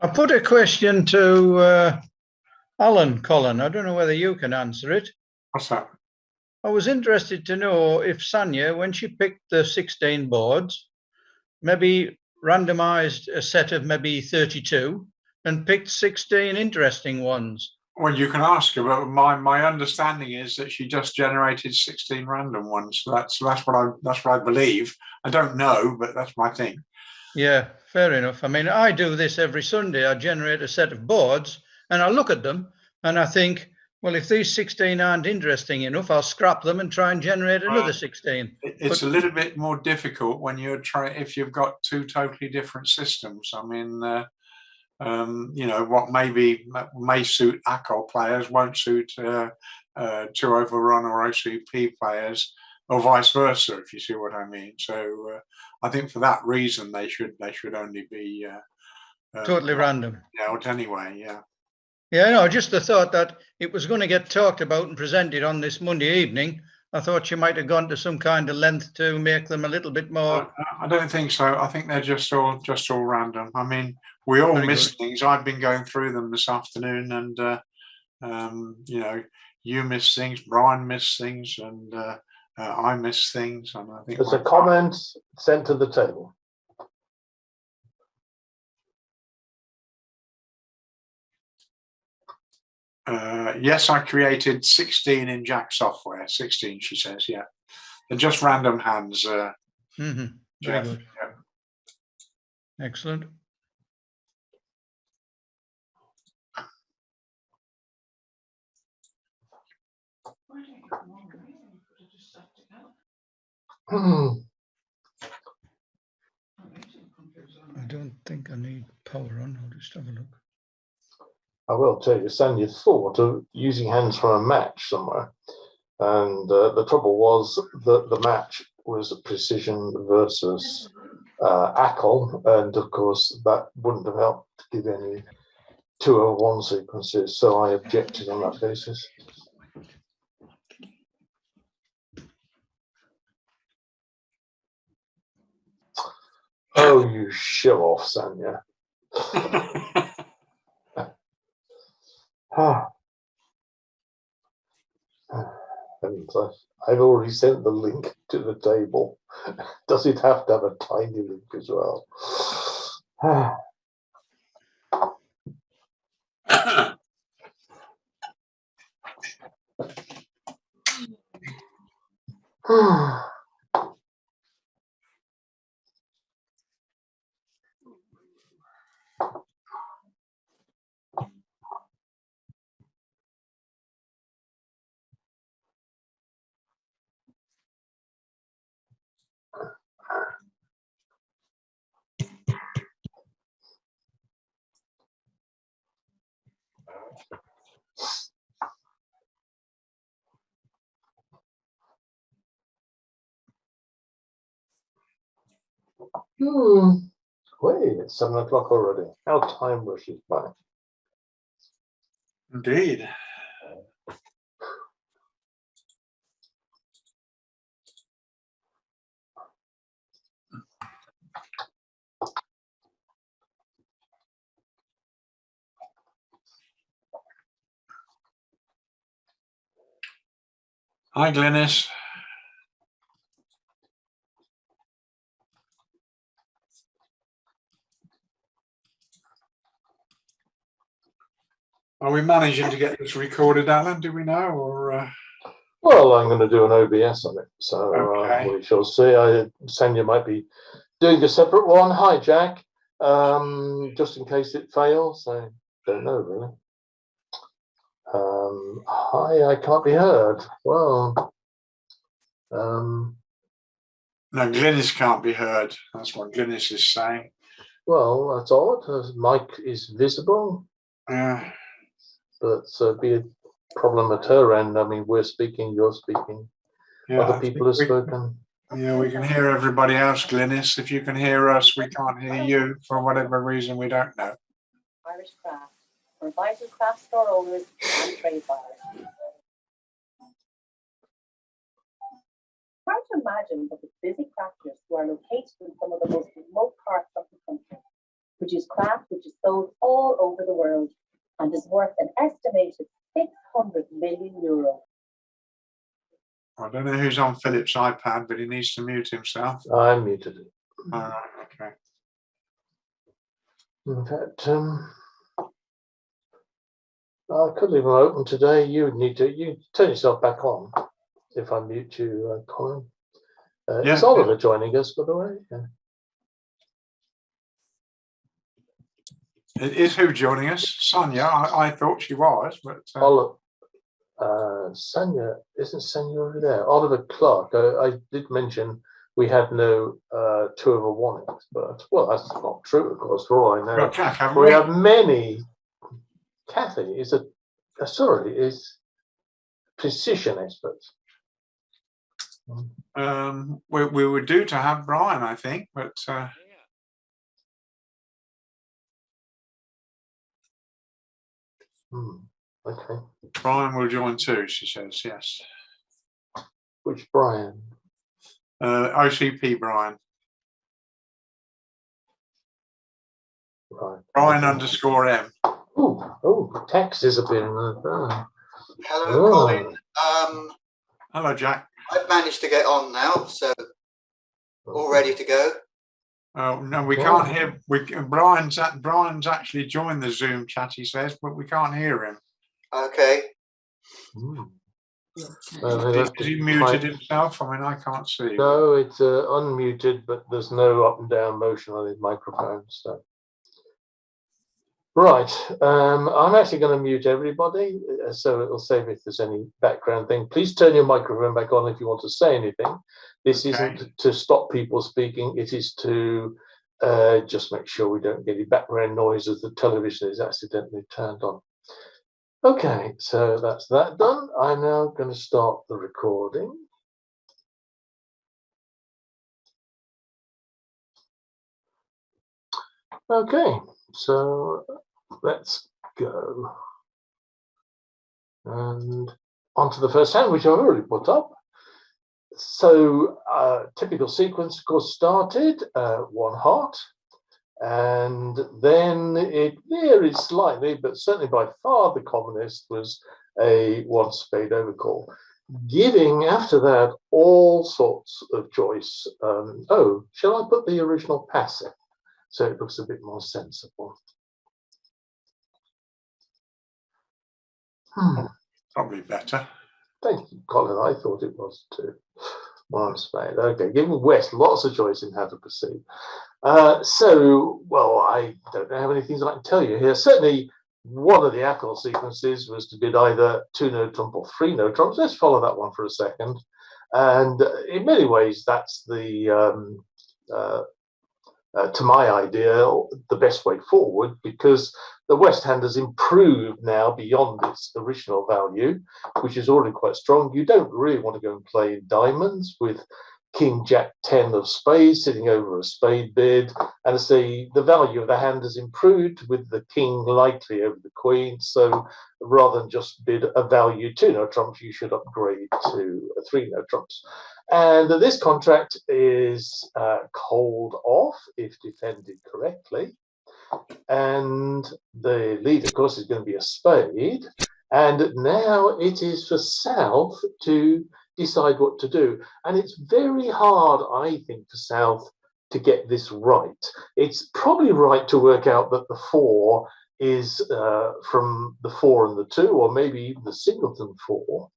I put a question to Alan, Colin. I don't know whether you can answer it. What's that? I was interested to know if Sanya, when she picked the 16 boards, maybe randomized a set of maybe 32 and picked 16 interesting ones. Well, you can ask her, but my understanding is that she just generated 16 random ones. So that's what I believe. I don't know, but that's my thing. Yeah, fair enough. I mean, I do this every Sunday. I generate a set of boards and I look at them and I think, well, if these 16 aren't interesting enough, I'll scrap them and try and generate another 16. It's a little bit more difficult when you're if you've got two totally different systems. I mean, you know, what may suit ACOL players won't suit two overrun or OCP players, or vice versa, if you see what I mean. So I think for that reason they should only be Totally random. Out anyway. Yeah. Yeah, no, just the thought that it was going to get talked about and presented on this Monday evening. I thought you might have gone to some kind of length to make them a little bit more. I don't think so. I think they're just all random. I mean, we all miss things. I've been going through them this afternoon, and you know, you miss things, Brian missed things, and I miss things. And I think there's a comment sent to the table. Yes, I created 16 in Jack software. 16, she says. Yeah, they're just random hands. Very good. Yeah. Excellent. I don't think I need power on. I'll just have a look. I will tell you, Sanya thought of using hands from a match somewhere, and the trouble was that the match was precision versus ACOL, and of course that wouldn't have helped to give any 201 sequences, so I objected on that basis. Oh, you show off, Sanya. I've already sent the link to the table. Does it have to have a tiny link as well? Wait, it's 7 o'clock already. How time rushes by. Indeed. Hi, Glynis. Are we managing to get this recorded, Alan? Do we know, or? Well, I'm going to do an OBS on it, so okay. We shall see. Sanya might be doing a separate one. Hi, Jack. Just in case it fails, I don't know really. Hi, I can't be heard. Well, no, Glynis can't be heard. That's what Glynis is saying. Well, that's odd. Her mic is visible. Yeah. But be a problem at her end. I mean, we're speaking, you're speaking. Yeah, other people have spoken. Yeah, we can hear everybody else, Glynis. If you can hear us, we can't hear you for whatever reason, we don't know. Irish craft, for vital craft store owners and trade buyers. Try to imagine that the busy crafters who are located in some of the most remote parts of the country produce craft which is sold all over the world and is worth an estimated €600 million. I don't know who's on Philip's iPad, but he needs to mute himself. I muted it. All right, okay. In fact, I could leave them open today. You turn yourself back on if I mute you, Colin. Is Oliver joining us, by the way? Yeah. Is who joining us? Sonia. I thought she was, but Sonia, isn't Sonia over there? Oliver Clark. I did mention we had no 2 over 1, but well, that's not true, of course. For all I know, we have many. Kathy is is precision expert. we were due to have Brian, I think, but okay. Brian will join too, she says. Yes. Which Brian? OCP Brian. Right. Brian _M. Oh, text is appearing. Hello, Colin. Hello, Jack. I've managed to get on now, so all ready to go. Oh no, we can't hear. Brian's actually joined the Zoom chat, he says, but we can't hear him. Okay. Is he muted himself? I mean, I can't see. No, it's unmuted, but there's no up and down motion on his microphone. So, right, I'm actually going to mute everybody, so it'll save if there's any background thing. Please turn your microphone back on if you want to say anything. This isn't to stop people speaking. It is to just make sure we don't get any background noise as the television is accidentally turned on. Okay, so that's that done. I'm now going to start the recording. Okay, so let's go. And onto the first hand, which I've already put up. So typical sequence, of course, started 1 heart. And then it varies slightly, but certainly by far the commonest was a 1 spade overcall, giving after that all sorts of choice. Oh, shall I put the original pass in so it looks a bit more sensible? Probably better. Thank you, Colin. I thought it was too. 1 spade. Okay, giving West lots of choice in how to proceed. So, well, I don't know how many things I can tell you here. Certainly, one of the ACOL sequences was to bid either 2-note trump or 3-note trumps. Let's follow that one for a second. And in many ways, that's the, to my idea, the best way forward, because the West hand has improved now beyond its original value, which is already quite strong. You don't really want to go and play in diamonds with King Jack 10 of spades sitting over a spade bid, and I say the value of the hand has improved with the king likely over the queen. So rather than just bid a value 2-note trumps, you should upgrade to a 3-note trumps. And this contract is called off if defended correctly, and the lead, of course, is going to be a spade. And now it is for South to decide what to do. And it's very hard, I think, for South to get this right. It's probably right to work out that the 4 is from the 4 and the 2, or maybe even the singleton 4,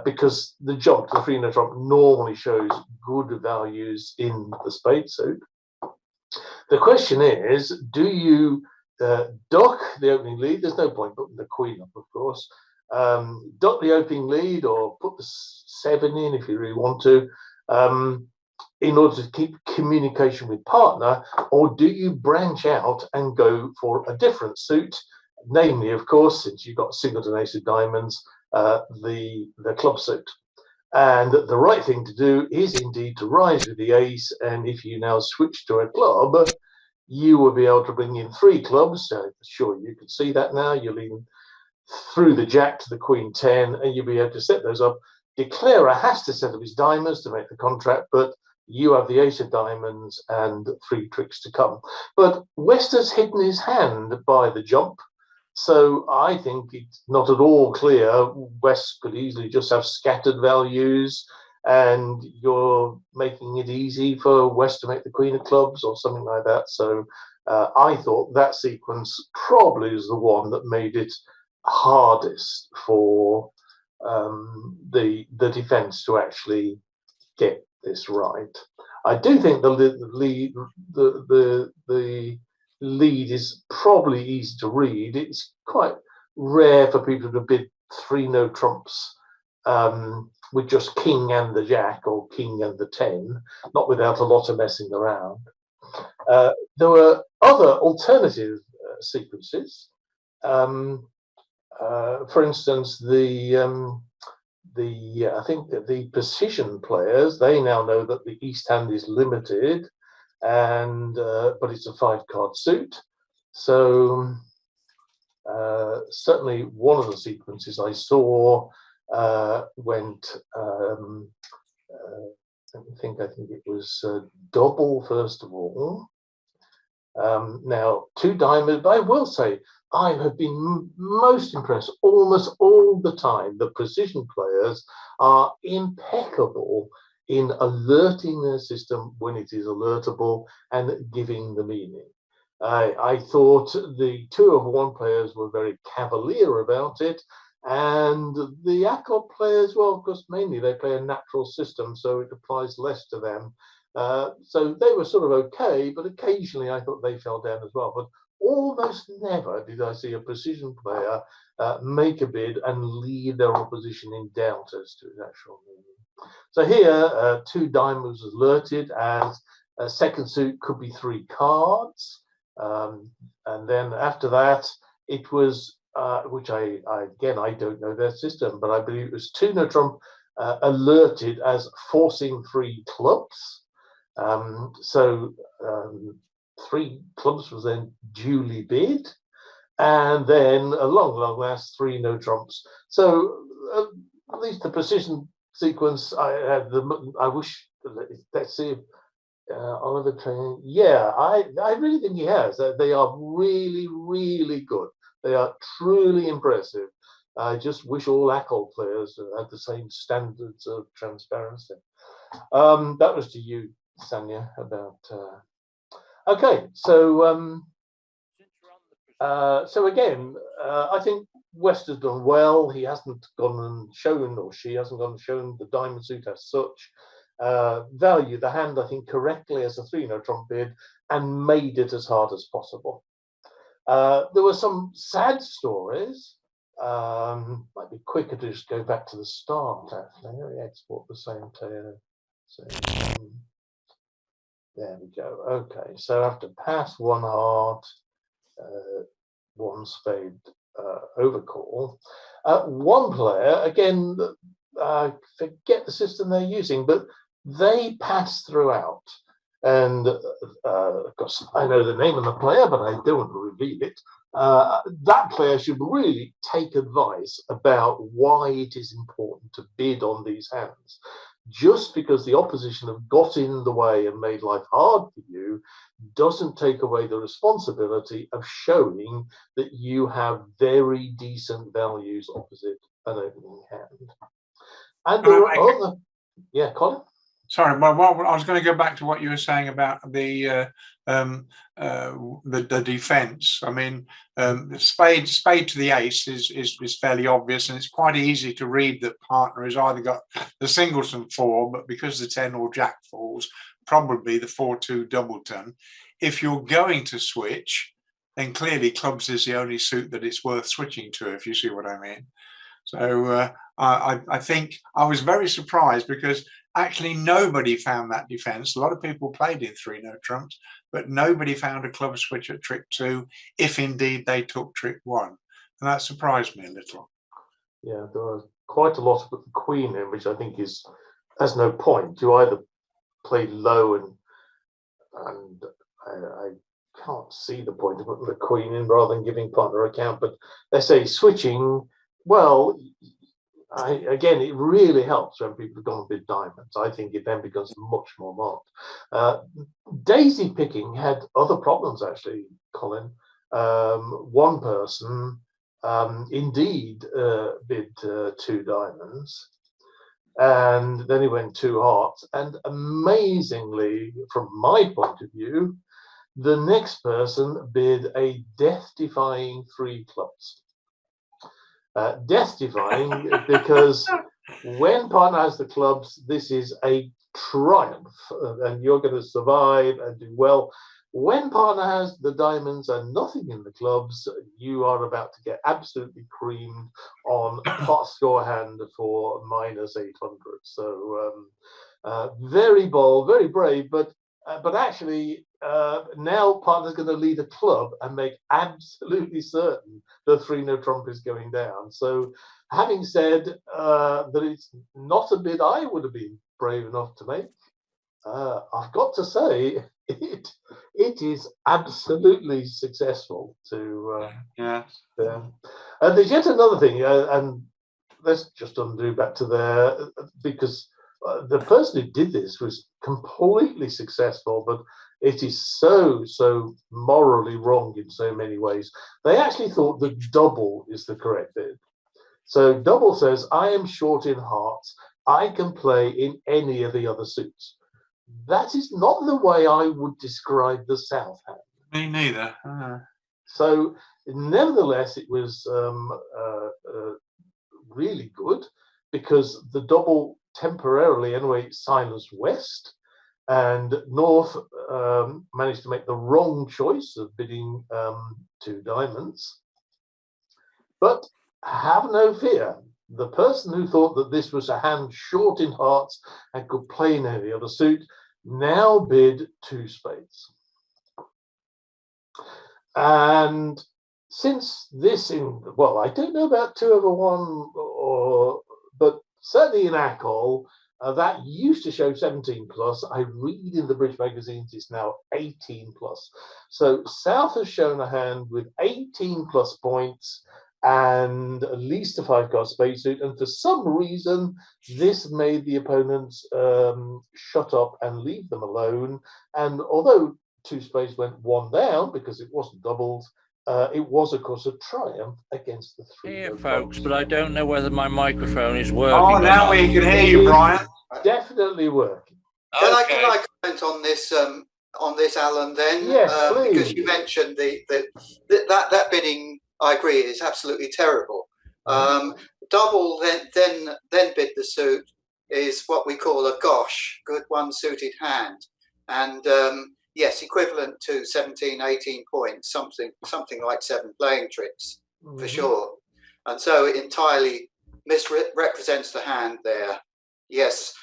because the jump to the 3-note trump normally shows good values in the spade suit. The question is, do you dock the opening lead? There's no point putting the queen up, of course. Dock the opening lead or put the 7 in if you really want to, in order to keep communication with partner, or do you branch out and go for a different suit, namely, of course, since you've got singleton ace of diamonds, the club suit. And the right thing to do is indeed to rise with the ace, and if you now switch to a club, you will be able to bring in 3 clubs. Sure, you can see that now. You're leading through the jack to the queen 10, and you'll be able to set those up. Declarer has to set up his diamonds to make the contract, but you have the ace of diamonds and 3 tricks to come. But West has hidden his hand by the jump. So I think it's not at all clear. West could easily just have scattered values, and you're making it easy for West to make the queen of clubs or something like that. So I thought that sequence probably is the one that made it hardest for the defense to actually get this right. I do think the lead is probably easy to read. It's quite rare for people to bid 3 no trumps with just king and the jack or king and the 10, not without a lot of messing around. There were other alternative sequences. For instance, I think that the precision players, they now know that the east hand is limited, and but it's a 5-card suit. So certainly one of the sequences I saw went. I think it was double first of all. Now 2 diamonds, but I will say I have been most impressed almost all the time. The precision players are impeccable in alerting their system when it is alertable and giving the meaning. I thought the 2 of 1 players were very cavalier about it, and the ACOL players, well, of course, mainly they play a natural system, so it applies less to them. So they were sort of okay, but occasionally I thought they fell down as well. But almost never did I see a precision player make a bid and leave their opposition in doubt as to its actual meaning. So here, 2 diamonds was alerted as a second suit could be 3 cards. And then after that, it was, which I don't know their system, but I believe it was 2 no trump alerted as forcing 3 clubs. So 3 clubs was then duly bid, and then a long last 3 no trumps. So at least the precision sequence, I wish, let's see if Oliver Train. Yeah, I really think he has. They are really, really good. They are truly impressive. I just wish all ACOL players had the same standards of transparency. That was to you, Sanya, about. Okay, so so again, I think West has done well. He hasn't gone and shown, or she hasn't gone and shown the diamond suit as such. Value the hand, I think, correctly as a 3 no trump bid and made it as hard as possible. There were some sad stories. Might be quicker to just go back to the start, actually. Let me export the same to. There we go. Okay, so after pass 1 heart, 1 spade overcall. One player, again, forget the system they're using, but they pass throughout. And of course, I know the name of the player, but I don't want to reveal it. That player should really take advice about why it is important to bid on these hands. Just because the opposition have got in the way and made life hard for you doesn't take away the responsibility of showing that you have very decent values opposite an opening hand. And there are other, yeah, Colin? Sorry, well, I was going to go back to what you were saying about the defence. I mean, the spade to the ace is fairly obvious, and it's quite easy to read that partner has either got the singleton 4, but because the 10 or jack falls, probably the 4-2 doubleton. If you're going to switch, then clearly clubs is the only suit that it's worth switching to, if you see what I mean. So I think I was very surprised because actually nobody found that defense. A lot of people played in 3 no trumps, but nobody found a club switch at trick 2, if indeed they took trick 1. And that surprised me a little. Yeah, there was quite a lot of the queen in, which I think has no point. You either play low and I can't see the point of putting the queen in rather than giving partner a count, but they say switching, well, again, it really helps when people have gone and bid diamonds. I think it then becomes much more marked. Daisy picking had other problems, actually, Colin. One person indeed bid 2 diamonds, and then he went 2 hearts. And amazingly, from my point of view, the next person bid a death-defying 3 clubs. Death-defying because when partner has the clubs, this is a triumph, and you're going to survive and do well. When partner has the diamonds and nothing in the clubs, you are about to get absolutely creamed on pot score hand for -800. So very bold, very brave, but actually now partner's going to lead a club and make absolutely certain the 3 no trump is going down. So having said that it's not a bid I would have been brave enough to make, I've got to say it is absolutely successful to and there's yet another thing, and let's just undo back to there, because the person who did this was completely successful, but it is so morally wrong in so many ways. They actually thought that double is the correct bid. So double says, I am short in hearts, I can play in any of the other suits. That is not the way I would describe the south hand. Me neither. So nevertheless, it was really good, because the double temporarily anyway silenced west, and north managed to make the wrong choice of bidding 2 diamonds. But have no fear, the person who thought that this was a hand short in hearts and could play in any other suit now bid 2 spades. And since this well, I don't know about 2/1, but certainly in ACOL, that used to show 17 plus. I read in the British magazines it's now 18 plus. So South has shown a hand with 18 plus points and at least a 5-card spade suit. And for some reason, this made the opponents shut up and leave them alone. And although 2 spades went 1 down because it wasn't doubled, it was, of course, a triumph against the 3. Here, folks, but I don't know whether my microphone is working. Oh, now we can hear you, Brian. Definitely working. Can I comment on this, Alan? Then, yes, please. Because you mentioned that bidding, I agree, is absolutely terrible. Double then bid the suit is what we call a gosh, good 1-suited hand, and yes, equivalent to 17, 18 points, something like 7 playing tricks for sure. And so it entirely misrepresents the hand there. Yes.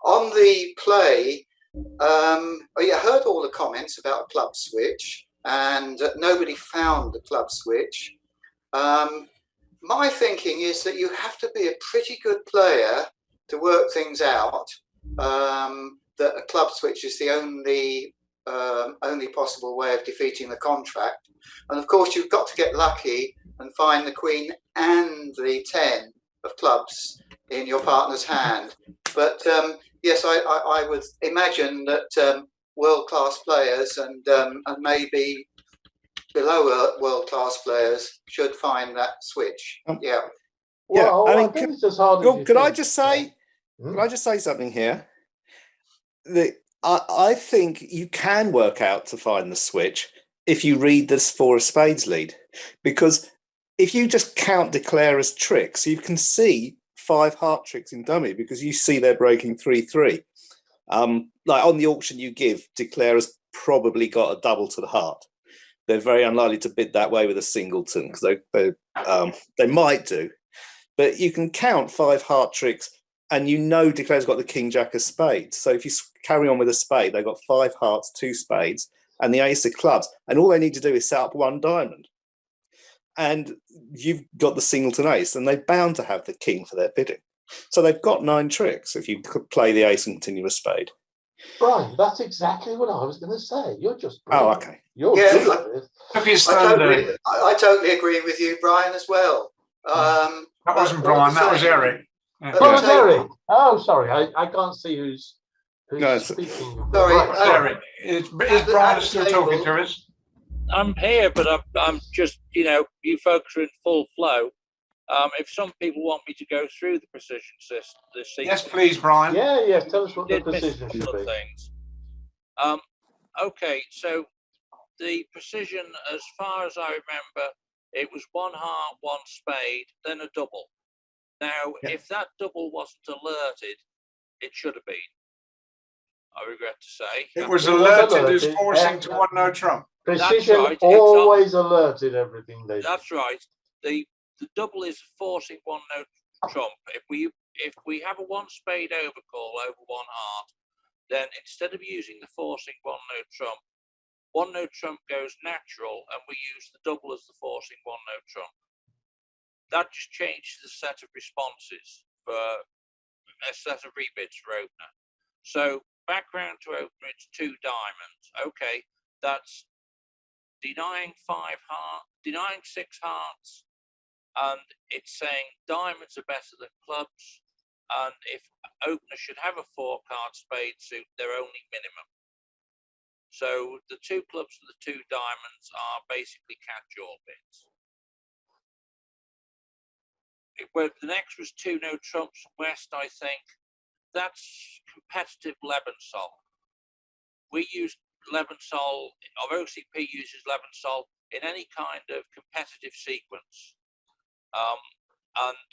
On the play, I heard all the comments about a club switch, and nobody found the club switch. My thinking is that you have to be a pretty good player to work things out, that a club switch is the only possible way of defeating the contract. And of course, you've got to get lucky and find the queen and the 10 of clubs in your partner's hand. But yes, I would imagine that world-class players and maybe below world-class players should find that switch. Yeah. Well, I mean, could I just say something here? I think you can work out to find the switch if you read this 4 of spades lead, because if you just count declare as tricks, you can see 5 heart tricks in dummy, because you see they're breaking 3-3. Like on the auction you give, declare has probably got a double to the heart. They're very unlikely to bid that way with a singleton, because they might do, but you can count 5 heart tricks, and you know declare's got the king jack of spades. So if you carry on with a spade, they've got 5 hearts, 2 spades, and the ace of clubs, and all they need to do is set up 1 diamond, and you've got the singleton ace, and they're bound to have the king for their bidding. So they've got 9 tricks if you could play the ace and continue a spade. Brian, that's exactly what I was going to say. You're just brilliant. Oh, okay. You're good at this. I totally agree with you, Brian, as well. That wasn't Brian, that was Eric. Yeah. Oh, it was table. Eric. Oh, sorry, I can't see who's No, it's- speaking. Sorry, Right, It's sorry. Eric. Is At Brian the still talking table. to us? I'm here, but I'm just, you folks are in full flow. If some people want me to go through the precision system, Yes, please, Brian. Yeah, yes. Tell us what the did miss a precision should couple of be. things. Okay, so the precision, as far as I remember, it was 1 heart, 1 spade, then a double. Now, Yeah. if that double wasn't alerted, it should have been. I regret to say. It was It was alerted as alerted, forcing and- to 1 no trump. Precision right, it's always alerted everything they did. That's right. The double is forcing 1 no trump. If we have a 1 spade overcall over 1 heart, then instead of using the forcing 1 no trump, 1 no trump goes natural, and we use the double as the forcing 1 no trump. That just changes the set of responses for a set of rebids for opener. So background to opener, it's 2 diamonds. Okay, that's denying 6 hearts, and it's saying diamonds are better than clubs, and if opener should have a 4-card spade suit, they're only minimum. So the 2 clubs and the 2 diamonds are basically catch-all bids. The next was 2 no trumps west, I think. That's competitive Lebensol. We use Lebensol, or OCP uses Lebensol in any kind of competitive sequence. And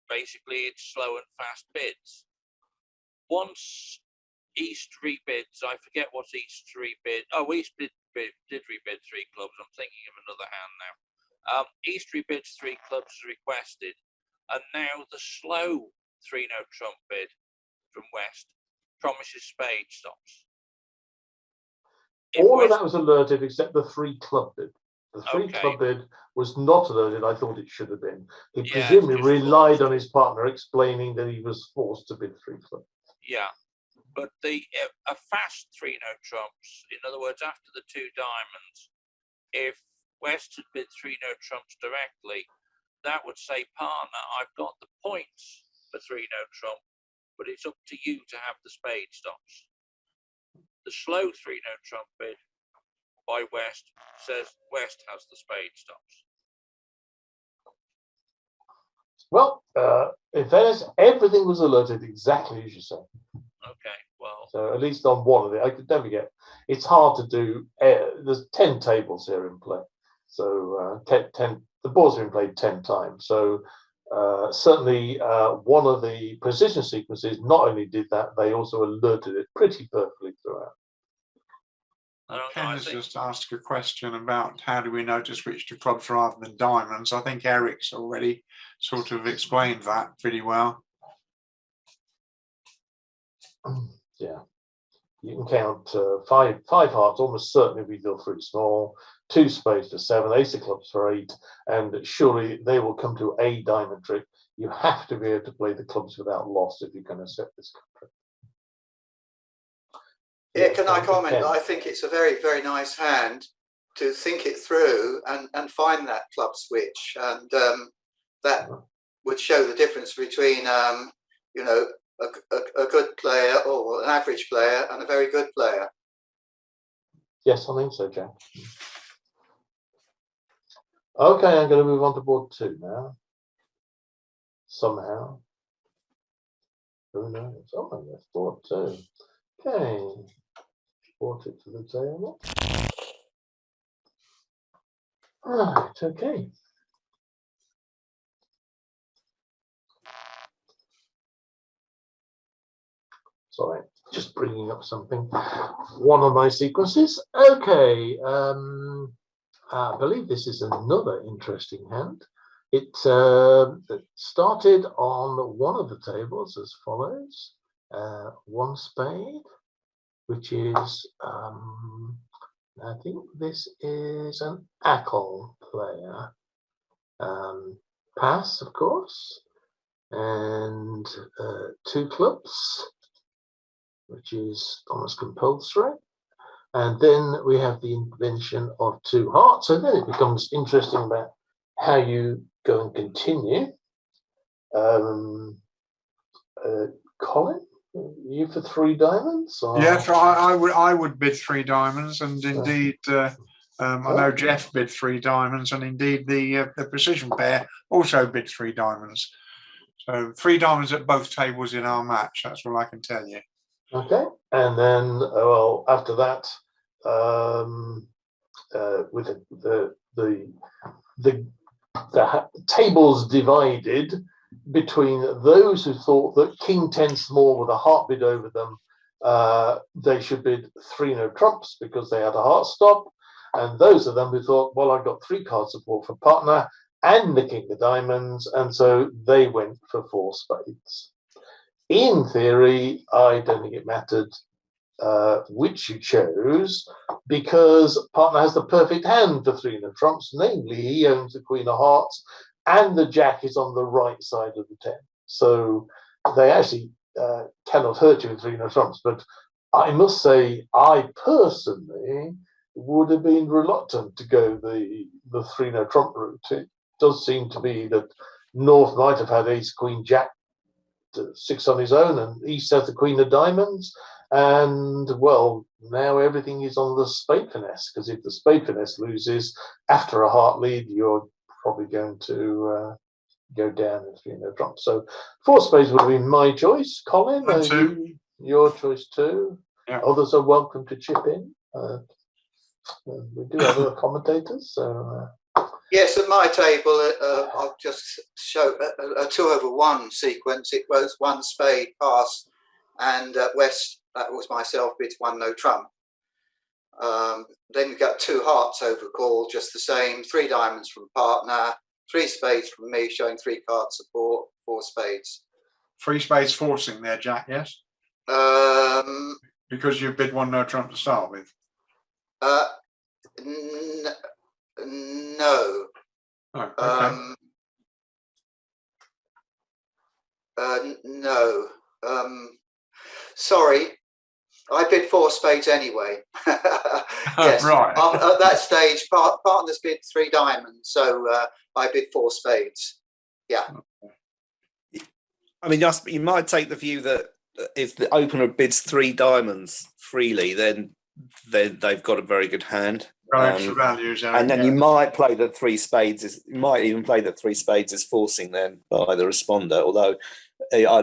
basically it's slow and fast bids. Once East rebids, I forget what East rebid. Oh, East did rebid 3 clubs. I'm thinking of another hand now. East rebids 3 clubs as requested, and now the slow 3 no trump bid from West promises spade stops. All of that was alerted except the 3 club bid. The 3 Okay. club bid was not alerted. I thought it should have been. He Yeah, presumably it's relied forced. on his partner explaining that he was forced to bid 3 club. Yeah, but a fast 3 no trumps, in other words, after the 2 diamonds, if West had bid 3 no trumps directly, that would say, partner, I've got the points for 3 no trump, but it's up to you to have the spade stops. The slow 3 no trump bid by West says West has the spade stops. Well, in fairness, everything was alerted exactly as you said. Okay, well, So at least on one of it, I could never get. It's hard to do. There's 10 tables here in play, so 10. The boards have been played 10 times. So certainly one of the precision sequences not only did that, they also alerted it pretty perfectly throughout. Ken has just asked a question about how do we notice which 2 clubs rather than diamonds. I think Eric's already sort of explained that pretty well. Yeah, you can count 5 hearts almost certainly we deal 3 small, 2 spades for 7, ace of clubs for 8, and surely they will come to a diamond trick. You have to be able to play the clubs without loss if you're going to set this trick. Yeah, can I comment? I think it's a very, very nice hand to think it through and find that club switch, and that would show the difference between you know, a good player or an average player and a very good player. Yes, I think so, Jack. Okay, I'm going to move on to board 2 now. Somehow. Who knows? Oh, yes, board 2. Okay. Brought it to the table. Right, okay. Sorry, just bringing up something. One of my sequences. Okay, I believe this is another interesting hand. It started on one of the tables as follows. 1 spade, which is, I think this is an IAC-ACOL player. Pass, of course, and 2 clubs, which is almost compulsory. And then we have the intervention of 2 hearts. So then it becomes interesting about how you go and continue. Colin, you for 3 diamonds? Or? Yes, I would bid 3 diamonds, and indeed, I know Jeff bid 3 diamonds, and indeed the precision pair also bid 3 diamonds. So 3 diamonds at both tables in our match. That's all I can tell you. Okay, and then well, after that, with the tables divided between those who thought that King 10 small with a heart bid over them, they should bid 3 no trumps because they had a heart stop, and those of them who thought, well, I've got 3 card support for partner and the King of Diamonds, and so they went for 4 spades. In theory, I don't think it mattered which you chose, because partner has the perfect hand for 3 no trumps, namely he owns the Queen of Hearts and the Jack is on the right side of the 10. So they actually cannot hurt you with 3 no trumps. But I must say, I personally would have been reluctant to go the 3 no trump route. It does seem to be that North might have had ace, queen, jack, 6 on his own, and East has the Queen of Diamonds. And well, now everything is on the spade finesse, because if the spade finesse loses after a heart lead, you're probably going to go down in 3 no trump. So 4 spades would have been my choice. Colin, your choice too. Yeah. Others are welcome to chip in. We do have other commentators. So yes, at my table, I'll just show a 2/1 sequence. It was 1 spade pass, and West, that was myself, bids 1 no trump. Then we got 2 hearts over call, just the same. 3 diamonds from partner, 3 spades from me, showing 3 card support, 4 spades. 3 spades forcing there, Jack. Yes. Because you bid 1 no trump to start with. No. Oh, okay. No. Sorry, I bid 4 spades anyway. Yes. Right. At that stage, partners bid 3 diamonds, so I bid 4 spades. Yeah. I mean, you might take the view that if the opener bids 3 diamonds freely, then they've got a very good hand. Extra values, and then you might play that 3 spades you might even play that 3 spades is forcing then by the responder. Although I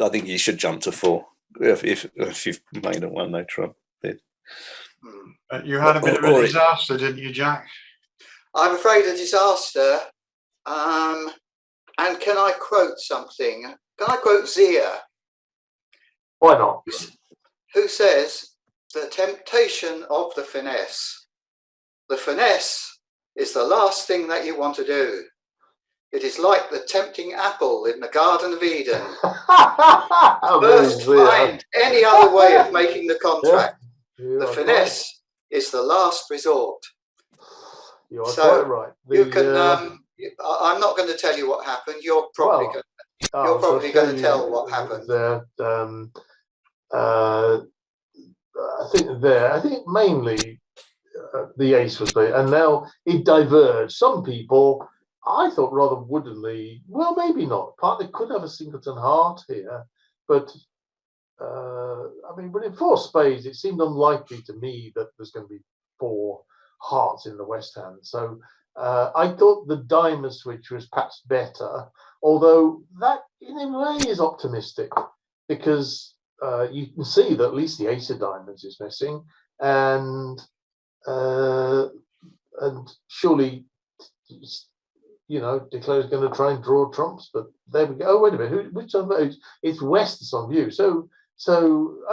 think you should jump to 4 if you've made a 1 no trump bid. You had a bit of a disaster, didn't you, Jack? I'm afraid a disaster. And can I quote something? Can I quote Zia? why not? Who says, the temptation of the finesse. The finesse is the last thing that you want to do. It is like the tempting apple in the Garden of Eden. First find any other way of making the contract. Yeah, the finesse is the last resort. You are quite right. You can. I'm not going to tell you what happened. You're probably going to tell what happened. I think mainly the ace was played, and now it diverged. Some people, I thought rather woodenly, well, maybe not. Partner could have a singleton heart here, but I mean, but in 4 spades, it seemed unlikely to me that there's going to be 4 hearts in the West hand. So I thought the diamond switch was perhaps better, although that in a way is optimistic, because you can see that at least the ace of diamonds is missing, and surely, you know, Declare's going to try and draw trumps, but there we go. Oh, wait a minute, which of those? It's West that's on view. So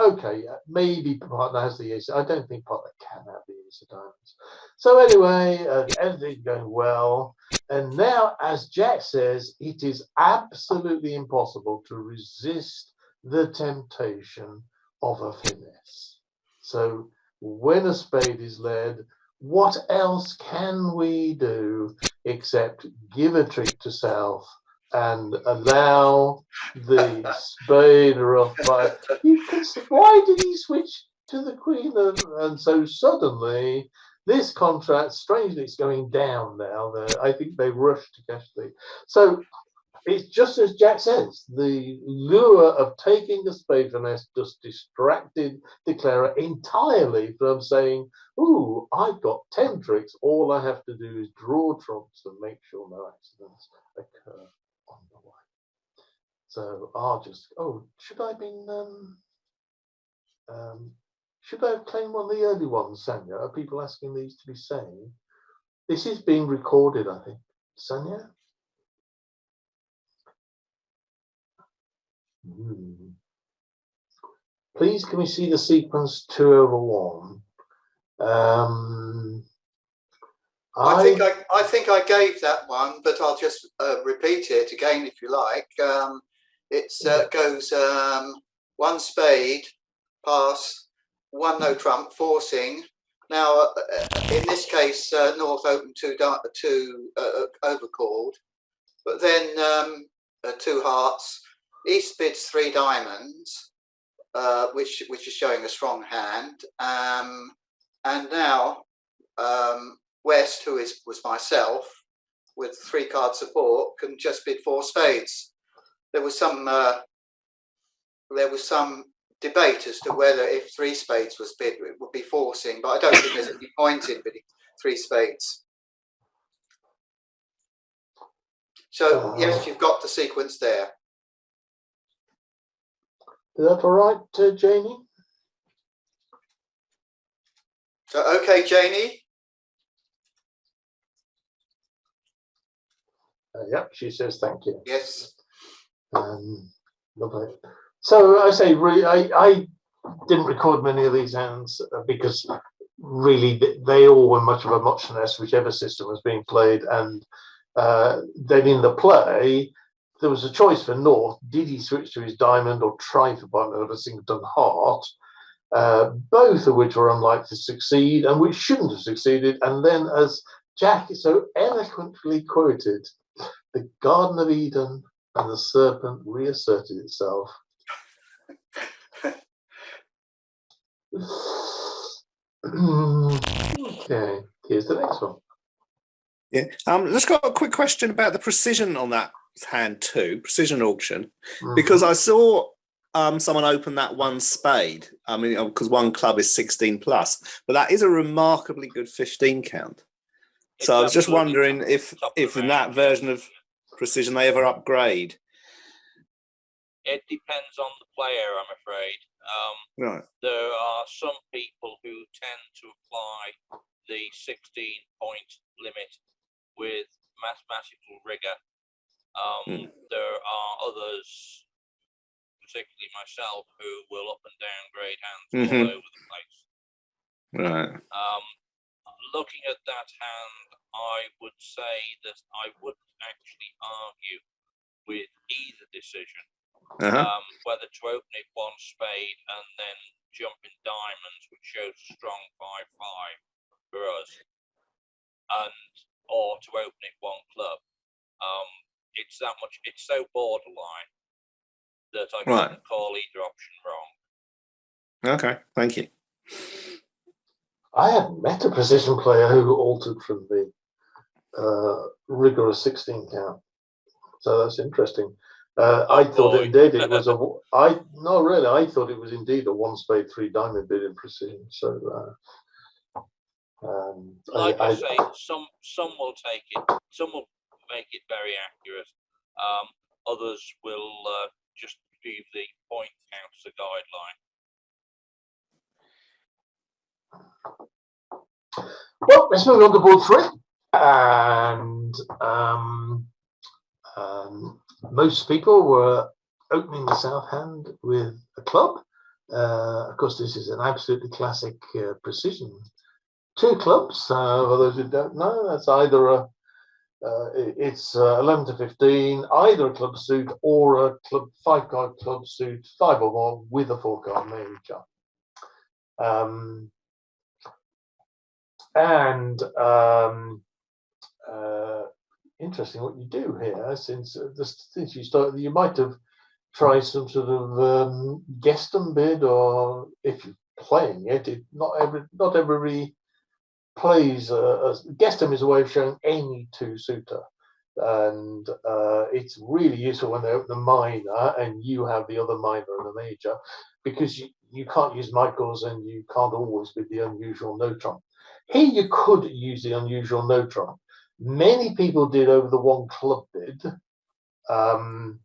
okay, maybe partner has the ace. I don't think partner can have the ace of diamonds. So anyway, everything's going well, and now, as Jack says, it is absolutely impossible to resist the temptation of a finesse. So when a spade is led, what else can we do except give a trick to South and allow the spade rough by? Why did he switch to the Queen? And so suddenly this contract, strangely, it's going down now. I think they rushed to cash the. So it's just as Jack says, the lure of taking a spade finesse just distracted Declarer entirely from saying, ooh, I've got 10 tricks. All I have to do is draw trumps and make sure no accidents occur on the way. So I'll just, should I have been, should I have claimed one of the early ones, Sanya? Are people asking these to be saying? This is being recorded, I think. Sanya? Please, can we see the sequence 2/1? I think I gave that one, but I'll just repeat it again if you like. It goes 1 spade, pass, 1 no trump, forcing. Now, in this case, North open 2 overcalled, but then 2 hearts. East bids 3 diamonds, which is showing a strong hand, and now West, who was myself, with 3 card support, can just bid 4 spades. There was some debate as to whether if 3 spades was bid, it would be forcing, but I don't think there's any point in bidding 3 spades. So yes, you've got the sequence there. Is that all right, Janie? So, okay, Janie. Yep, she says thank you. Yes. Lovely. So I say, really, I didn't record many of these hands because really they all were much of a muchness, whichever system was being played, and then in the play, there was a choice for North. Did he switch to his diamond or try for partner of a singleton heart? Both of which were unlikely to succeed and which shouldn't have succeeded. And then, as Jack so eloquently quoted, the Garden of Eden and the serpent reasserted itself. Okay, here's the next one. Yeah, just got a quick question about the precision on that hand too, precision auction, because I saw someone open that 1 spade. I mean, because 1 club is 16 plus, but that is a remarkably good 15 count. So I was just wondering if in that version of precision they ever upgrade. It depends on the player, I'm afraid. Right. There are some people who tend to apply the 16-point limit with mathematical rigor. There are others, particularly myself, who will up and downgrade hands all over the place. Right. Looking at that hand, I would say that I wouldn't actually argue with either decision. Whether to open it 1 spade and then jump in diamonds, which shows a strong 5-5 for us, or to open it 1 club. It's that much. It's so borderline that I couldn't call either option wrong. Okay, thank you. I hadn't met a precision player who altered from the rigorous 16 count, so that's interesting. I thought indeed it was I thought it was indeed a 1 spade 3 diamond bid in precision. So like I say, some will take it, some will make it very accurate. Others will just leave the point count as a guideline. Well, let's move on to board 3, and most people were opening the south hand with a club. Of course, this is an absolutely classic precision. 2 clubs. For those who don't know, that's either it's 11 to 15, either a club suit or a club 5-card club suit, 5 or more with a 4-card main chart. Interesting what you do here, since you start, you might have tried some sort of guessed bid, or if you're playing it, not everybody plays Gestem is a way of showing any two-suiter, and it's really useful when they open the minor and you have the other minor and the major, because you can't use Michaels and you can't always bid the unusual no trump. Here you could use the unusual no trump. Many people did over the one club bid. I'm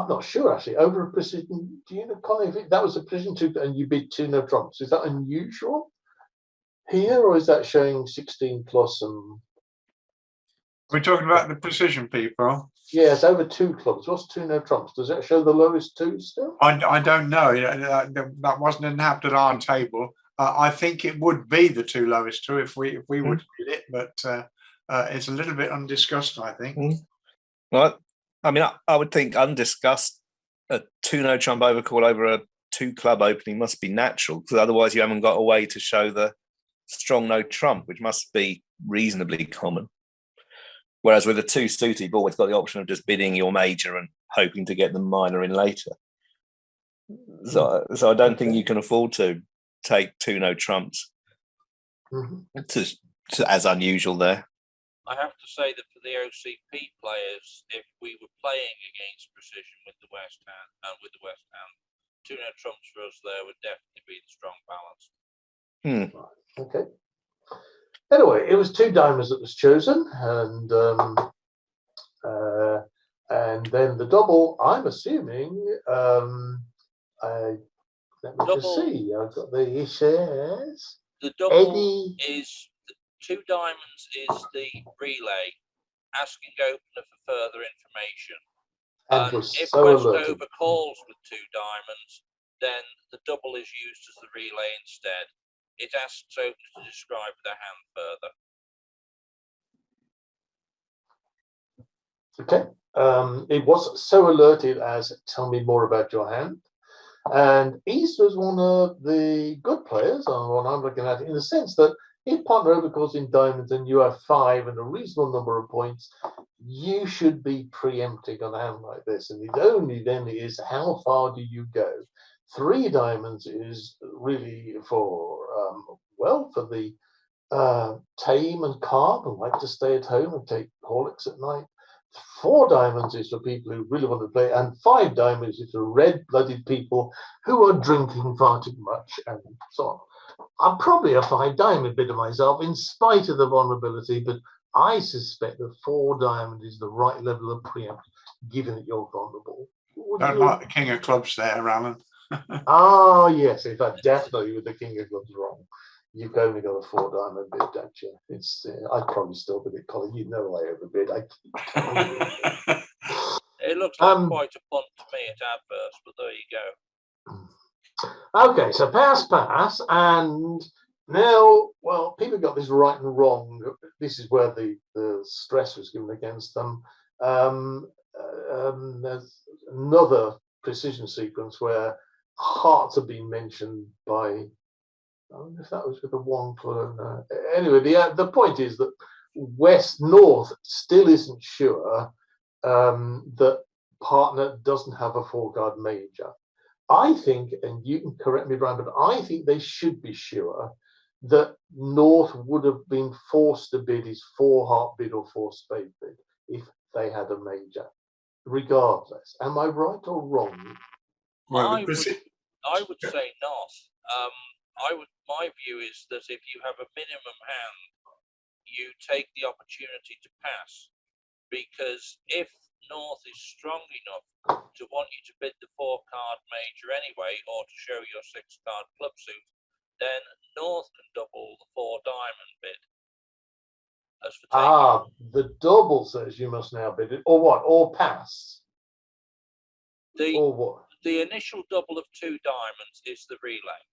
not sure actually. Over a precision, do you know, Connie, if that was a precision two and you bid 2 no trumps, is that unusual here, or is that showing 16 plus? And We're talking about the precision people. yeah, it's over 2 clubs. What's 2 no trumps? Does that show the lowest 2 still? I don't know. That wasn't inhabited at our table. I think it would be the 2 lowest 2 if we would bid it, but it's a little bit undiscussed, I think. Well, I mean, I would think undiscussed, a 2 no trump overcall over a 2 club opening must be natural, because otherwise you haven't got a way to show the strong no trump, which must be reasonably common. Whereas with a 2 suited, you've always got the option of just bidding your major and hoping to get the minor in later. So I don't think you can afford to take 2 no trumps to as unusual there. I have to say that for the OCP players, if we were playing against precision with the West Ham, 2 no trumps for us there would definitely be the strong balance. Okay. Anyway, it was 2 diamonds that was chosen, and then the double. I'm assuming. Let me just see. I've got the shares. The double Eddie is 2 diamonds is the relay, asking opener for further information. and And was if so West alerted. over calls with 2 diamonds, then the double is used as the relay instead. It asks opener to describe their hand further. Okay. It was so alerted as tell me more about your hand. And East was one of the good players on what I'm looking at, in the sense that if partner overcalls in diamonds and you have 5 and a reasonable number of points, you should be preempting on a hand like this. And it only then is how far do you go? 3 diamonds is really for for the tame and calm and like to stay at home and take Horlicks at night. 4 diamonds is for people who really want to play, and 5 diamonds is for red-blooded people who are drinking far too much and so on. I'm probably a 5 diamond bidder myself, in spite of the vulnerability, but I suspect that 4 diamond is the right level of preempt, given that you're vulnerable. Don't like the king of clubs there, Alan. Ah, yes, in fact, definitely with the king of clubs wrong. You've only got a 4 diamond bid, don't you? It's I'd probably still bid it, Colin. You know I overbid. It looks like quite a punt to me at adverse, but there you go. Okay, so pass, and now, well, people got this right and wrong. This is where the stress was given against them. There's another precision sequence where hearts have been mentioned by. I wonder if that was with the 1 club. Anyway, the point is that North still isn't sure that partner doesn't have a 4-card major. I think, and you can correct me, Brian, but I think they should be sure that North would have been forced to bid his 4-heart bid or 4-spade bid if they had a major, regardless. Am I right or wrong? Well, I would say not. My view is that if you have a minimum hand, you take the opportunity to pass, because if North is strong enough to want you to bid the 4-card major anyway, or to show your 6-card club suit, then North can double the 4 diamond bid. As for taking, the double says you must now bid it, or what? Or pass. Or what? The initial double of 2 diamonds is the relay,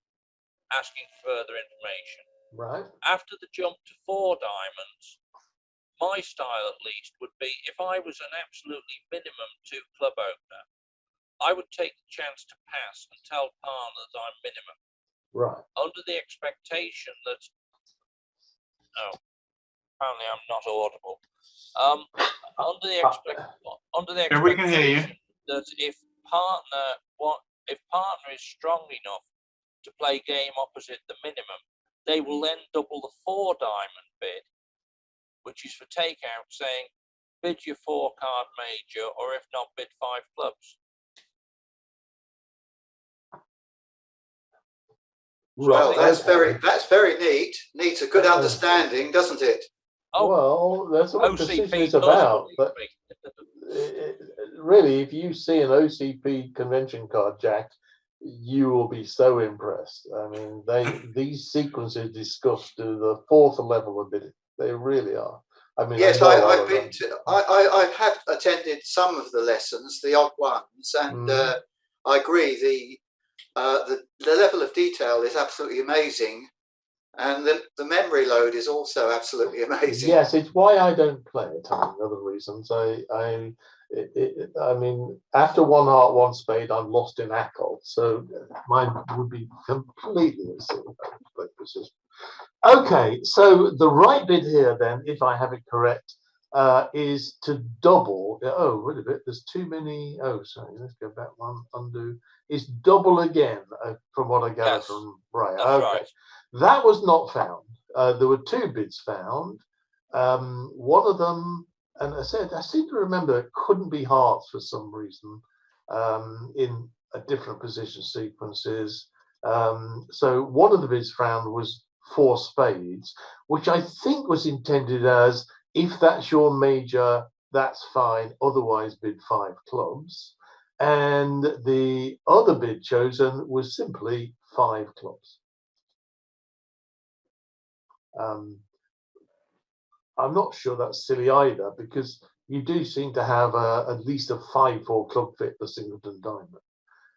asking further information. Right. After the jump to 4 diamonds, my style at least would be, if I was an absolutely minimum 2 club opener, I would take the chance to pass and tell partner that I'm minimum. Right. Under the expectation that, apparently I'm not audible. Under the expectation we can hear you. that if partner is strong enough to play game opposite the minimum, they will then double the 4 diamond bid, which is for takeout, saying bid your 4 card major, or if not, bid 5 clubs. Well, Right, that's okay. very neat. Needs a good understanding, doesn't it? Oh, Well, that's what decision OCP is does about. believe But me. really, if you see an OCP convention card, Jack, you will be so impressed. I mean, these sequences discussed to the 4th level of bidding. They really are. I mean, Yes, I know I've been to. I have attended some of the lessons, the odd ones, and I agree. The level of detail is absolutely amazing, and the memory load is also absolutely amazing. Yes, it's why I don't play it. Among other reasons, I mean, after 1 heart, 1 spade, I'm lost in ACOL, so mine would be completely the same. Okay, so the right bid here, then, if I have it correct, is to double. Oh, wait a bit. There's too many. Oh, sorry. Let's go back one. Undo. It's double again, from what I gather from Ray. Okay, right. That was not found. There were 2 bids found. One of them, and I seem to remember it couldn't be hearts for some reason, in a different position sequences. So one of the bids found was 4 spades, which I think was intended as, if that's your major, that's fine, otherwise bid 5 clubs. And the other bid chosen was simply 5 clubs. I'm not sure that's silly either, because you do seem to have at least a 5-4 club fit for singleton diamond.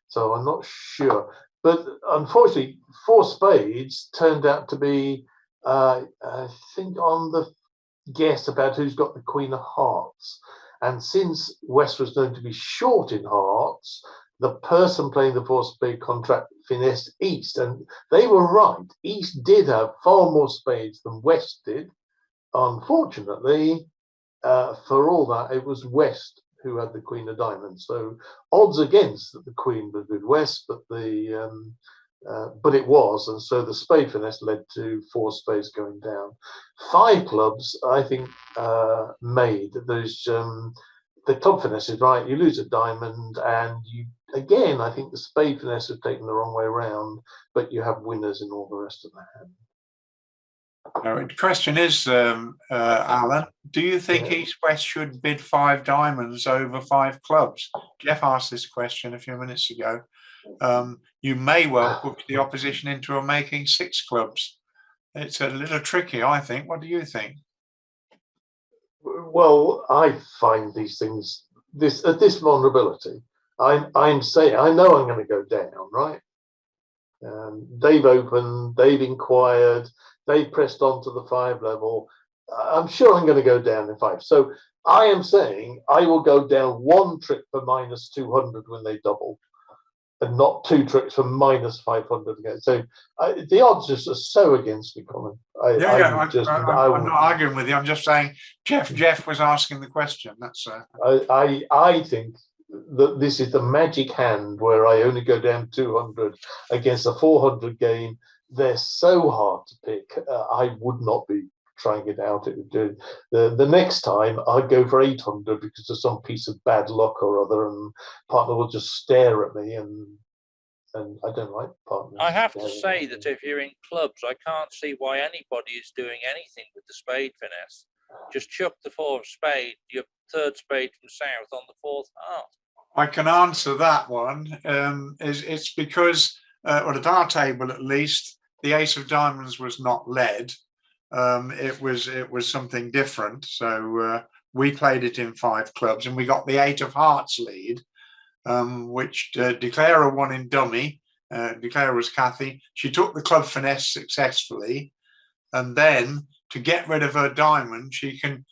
So I'm not sure. But unfortunately, 4 spades turned out to be, I think, on the guess about who's got the Queen of Hearts. And since West was known to be short in hearts, the person playing the 4 spade contract finessed East. And they were right. East did have far more spades than West did. Unfortunately, for all that, it was West who had the Queen of Diamonds. So odds against that the Queen was with West, but it was, and so the spade finesse led to 4 spades going down. 5 clubs, I think, made those. The club finesse is right. You lose a diamond, and you again. I think the spade finesse was taken the wrong way around, but you have winners in all the rest of the hand. The question is, Alan, do you think East West should bid 5 diamonds over 5 clubs? Jeff asked this question a few minutes ago. You may well put the opposition into a making 6 clubs. It's a little tricky, I think. What do you think? Well, I find these things, this vulnerability. I'm saying, I know I'm going to go down, right? They've opened, they've inquired, they pressed on to the 5 level. I'm sure I'm going to go down in 5. So I am saying I will go down 1 trick for minus 200 when they double, and not 2 tricks for minus 500 again. So the odds are so against me, Colin. I'm not arguing with you. I'm just saying Jeff was asking the question. That's I think that this is the magic hand where I only go down 200 against a 400 game. They're so hard to pick. I would not be trying it out. It would do. The next time I'd go for 800 because of some piece of bad luck or other, and partner will just stare at me, and I don't like partners. I have to say that if you're in clubs, I can't see why anybody is doing anything with the spade finesse. Just chuck the 4 of spade, your 3rd spade from south on the 4th heart. I can answer that one. It's because, at our table at least, the ace of diamonds was not led. It was something different. So we played it in 5 clubs, and we got the 8 of hearts lead, which Declara won in dummy. Declara was Kathy. She took the club finesse successfully, and then to get rid of her diamond, she can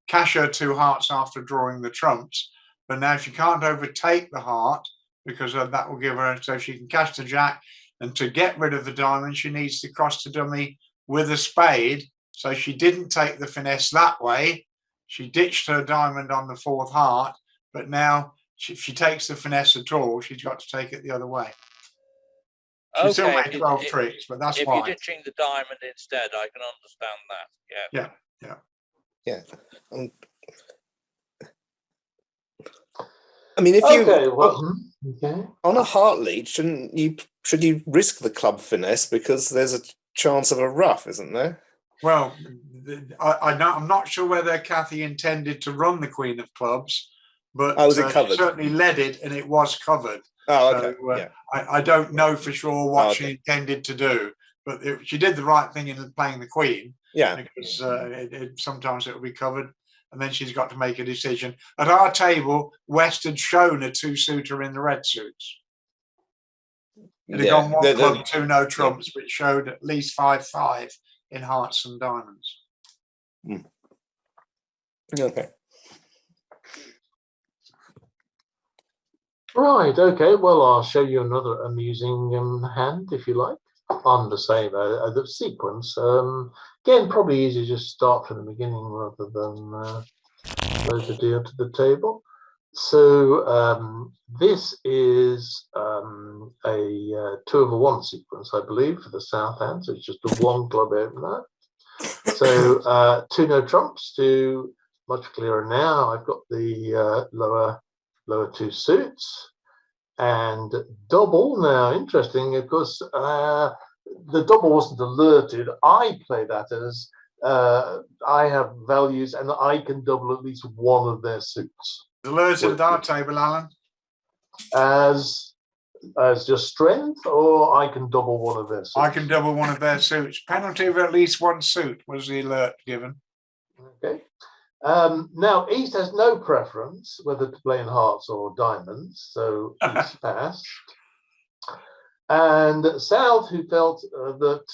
cash her 2 hearts after drawing the trumps. But now she can't overtake the heart, because that will give her, so she can cash the jack. And to get rid of the diamond, she needs to cross the dummy with a spade. So she didn't take the finesse that way. She ditched her diamond on the 4th heart, but now if she takes the finesse at all, she's got to take it the other way. She still Okay, made if you- 12 tricks, but that's If you're fine. ditching the diamond instead, I can understand that. Yeah. Yeah. I mean, if you Okay, well, okay. on a heart lead, should you risk the club finesse because there's a chance of a rough, isn't there? Well, I'm not sure whether Kathy intended to run the Queen of Clubs, but was it she covered? certainly led it, and it was covered. Oh, okay. So, Yeah. I don't know for sure what okay. she intended to do, but she did the right thing in playing the Queen. Yeah. Because sometimes it will be covered, and then she's got to make a decision. At our table, West had shown a two-suiter in the red suits. It had gone one club, two no trumps, which showed at least 5-5 in hearts and diamonds. Okay. Right, okay. Well, I'll show you another amusing hand, if you like, on the same the sequence. Again, probably easier to just start from the beginning rather than load the deal to the table. So this is a 2/1 sequence, I believe, for the south hand. So it's just a one club opener. So 2 no trumps to much clearer now. I've got the lower 2 suits and double. Now, interesting, of course, the double wasn't alerted. I play that as I have values and I can double at least one of their suits. Alerted at our table, Alan? As just strength, or I can double one of their suits? I can double one of their suits. Penalty of at least one suit was the alert given. Okay. Now, East has no preference whether to play in hearts or diamonds, so East passed. And South, who felt that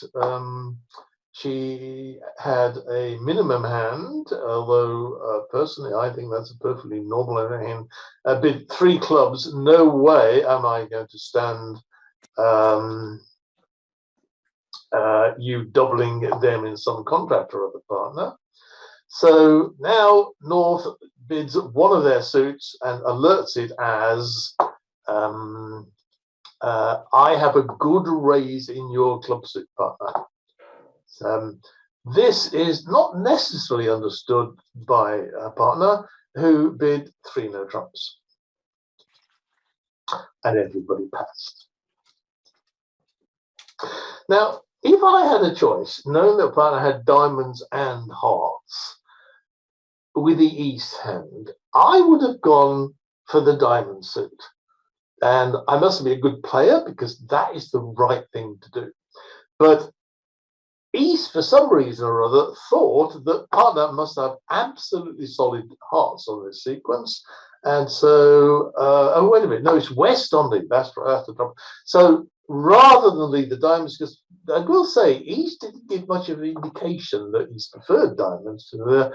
she had a minimum hand, although personally I think that's a perfectly normal hand. Bid 3 clubs, no way am I going to stand you doubling them in some contract or other partner. So now North bids one of their suits and alerts it as I have a good raise in your club suit, partner. This is not necessarily understood by a partner who bid 3 no trumps. And everybody passed. Now, if I had a choice, knowing that a partner had diamonds and hearts with the East hand, I would have gone for the diamond suit. And I must be a good player because that is the right thing to do. But East, for some reason or other, thought that partner must have absolutely solid hearts on this sequence. And so, oh, wait a minute, no, it's West on the, that's the trouble. So rather than leave the diamonds, because I will say East didn't give much of an indication that East preferred diamonds to the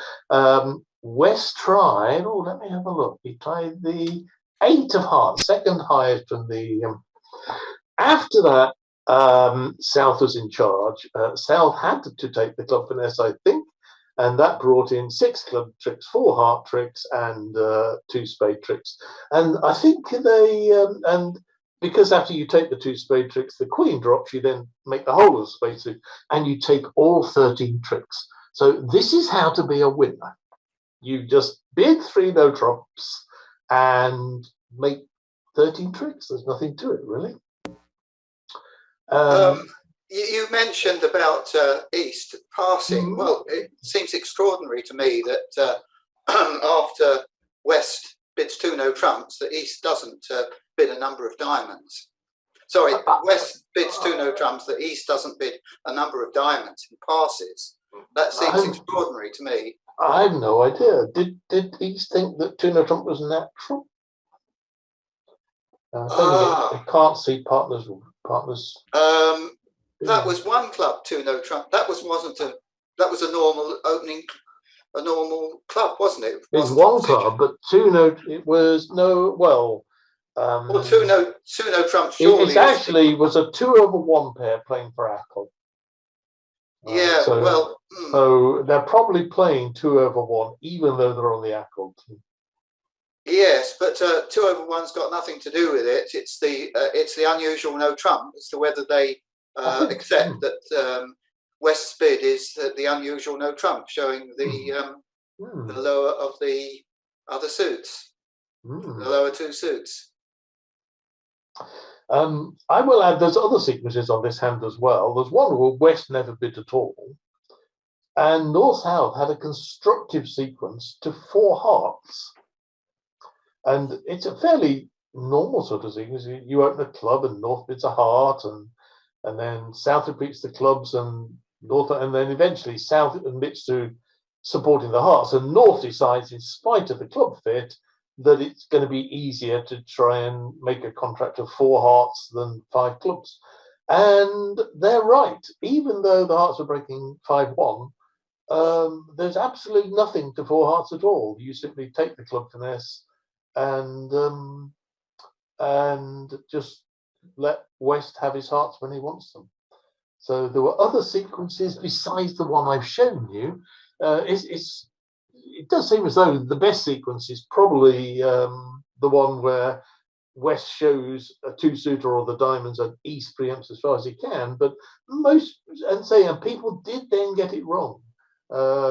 West tried, oh, let me have a look. He tried the 8 of hearts, second highest from the, after that, South was in charge. South had to take the club finesse, I think, and that brought in 6 club tricks, 4 heart tricks, and 2 spade tricks. And I think they, and because after you take the 2 spade tricks, the queen drops, you then make the whole of the spade suit, and you take all 13 tricks. So this is how to be a winner. You just bid 3 no trumps and make 13 tricks. There's nothing to it, really. You mentioned about East passing. Well, it seems extraordinary to me that after West bids 2 no trumps, that East doesn't bid a number of diamonds. Sorry, West bids 2 no trumps, that East doesn't bid a number of diamonds and passes. That seems extraordinary to me. I have no idea. Did East think that 2 no trump was natural? I can't see partners. That was one club, 2 no trump. That was a normal opening, a normal club, wasn't it? It was one club, but 2 no. It was no. Well, well, 2 no trump. Surely it actually was a 2/1 pair playing for ACOL. Yeah, so they're probably playing 2/1, even though they're on the ACOL team. Yes, but 2 over 1's got nothing to do with it. It's the unusual no trump as to whether they accept that West's bid is the unusual no trump, showing the lower of the other suits, the lower 2 suits. I will add there's other sequences on this hand as well. There's one where West never bid at all, and North-South had a constructive sequence to 4 hearts. And it's a fairly normal sort of sequence. You open a club and North bids a heart, and then South repeats the clubs and North, and then eventually South admits to supporting the hearts, and North decides, in spite of the club fit, that it's going to be easier to try and make a contract of 4 hearts than 5 clubs. And they're right. Even though the hearts are breaking 5-1, there's absolutely nothing to 4 hearts at all. You simply take the club finesse and just let West have his hearts when he wants them. So there were other sequences besides the one I've shown you. It does seem as though the best sequence is probably the one where West shows a 2-suiter or the diamonds and East preempts as far as he can. But people did then get it wrong.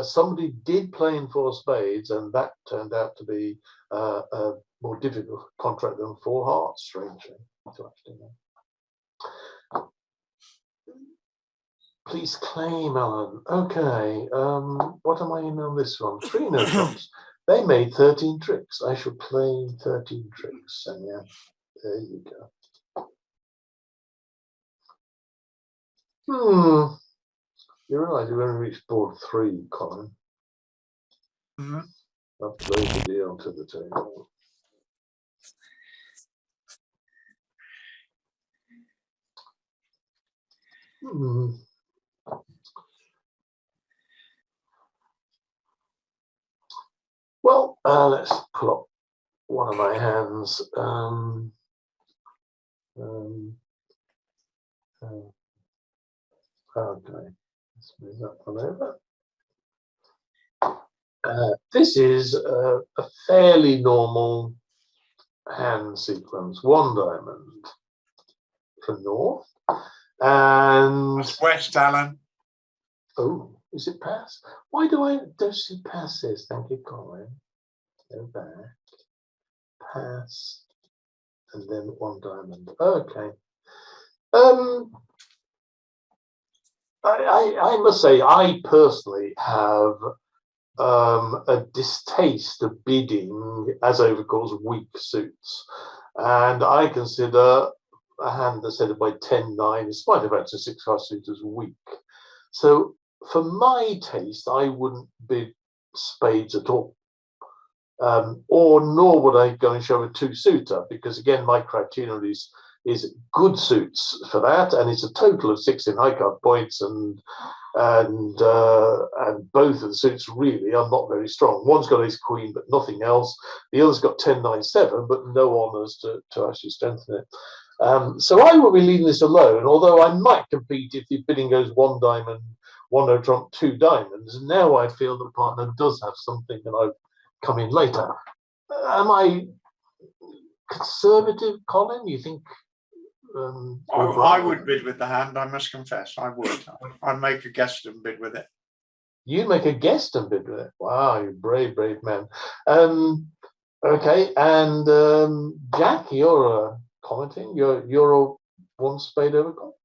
Somebody did play in 4 spades, and that turned out to be a more difficult contract than 4 hearts, strangely. To actually know. Please claim, Alan. Okay. What am I in on this one? 3 no trumps. They made 13 tricks. I shall claim 13 tricks. And yeah, there you go. You realise you've only reached board 3, Colin. I've laid the deal to the table. Well, let's pull up one of my hands. Okay, let's move that one over. This is a fairly normal hand sequence. 1 diamond for North, and That's West, Alan. Oh, is it pass? Why don't see passes? Thank you, Colin. Go back, pass, and then 1 diamond. Okay. I must say, I personally have a distaste of bidding as overcalls weak suits, and I consider a hand that's headed by 10-9, in spite of that's a 6-card suit, as weak. So for my taste, I wouldn't bid spades at all. Or nor would I go and show a 2-suiter, because again, my criterion is good suits for that, and it's a total of 6 in high card points, and both of the suits really are not very strong. One's got ace queen, but nothing else. The other's got 10-9-7, but no honours to actually strengthen it. So I will be leaving this alone, although I might compete if the bidding goes 1 diamond, 1 no trump, 2 diamonds. Now I feel the partner does have something, and I've come in later. Am I conservative, Colin? You think? I would bid with the hand, I must confess. I would. I'd make a guess and bid with it. You'd make a guess and bid with it? Wow, you brave man. Okay, and Jack, you're commenting. You're a 1 spade overcall,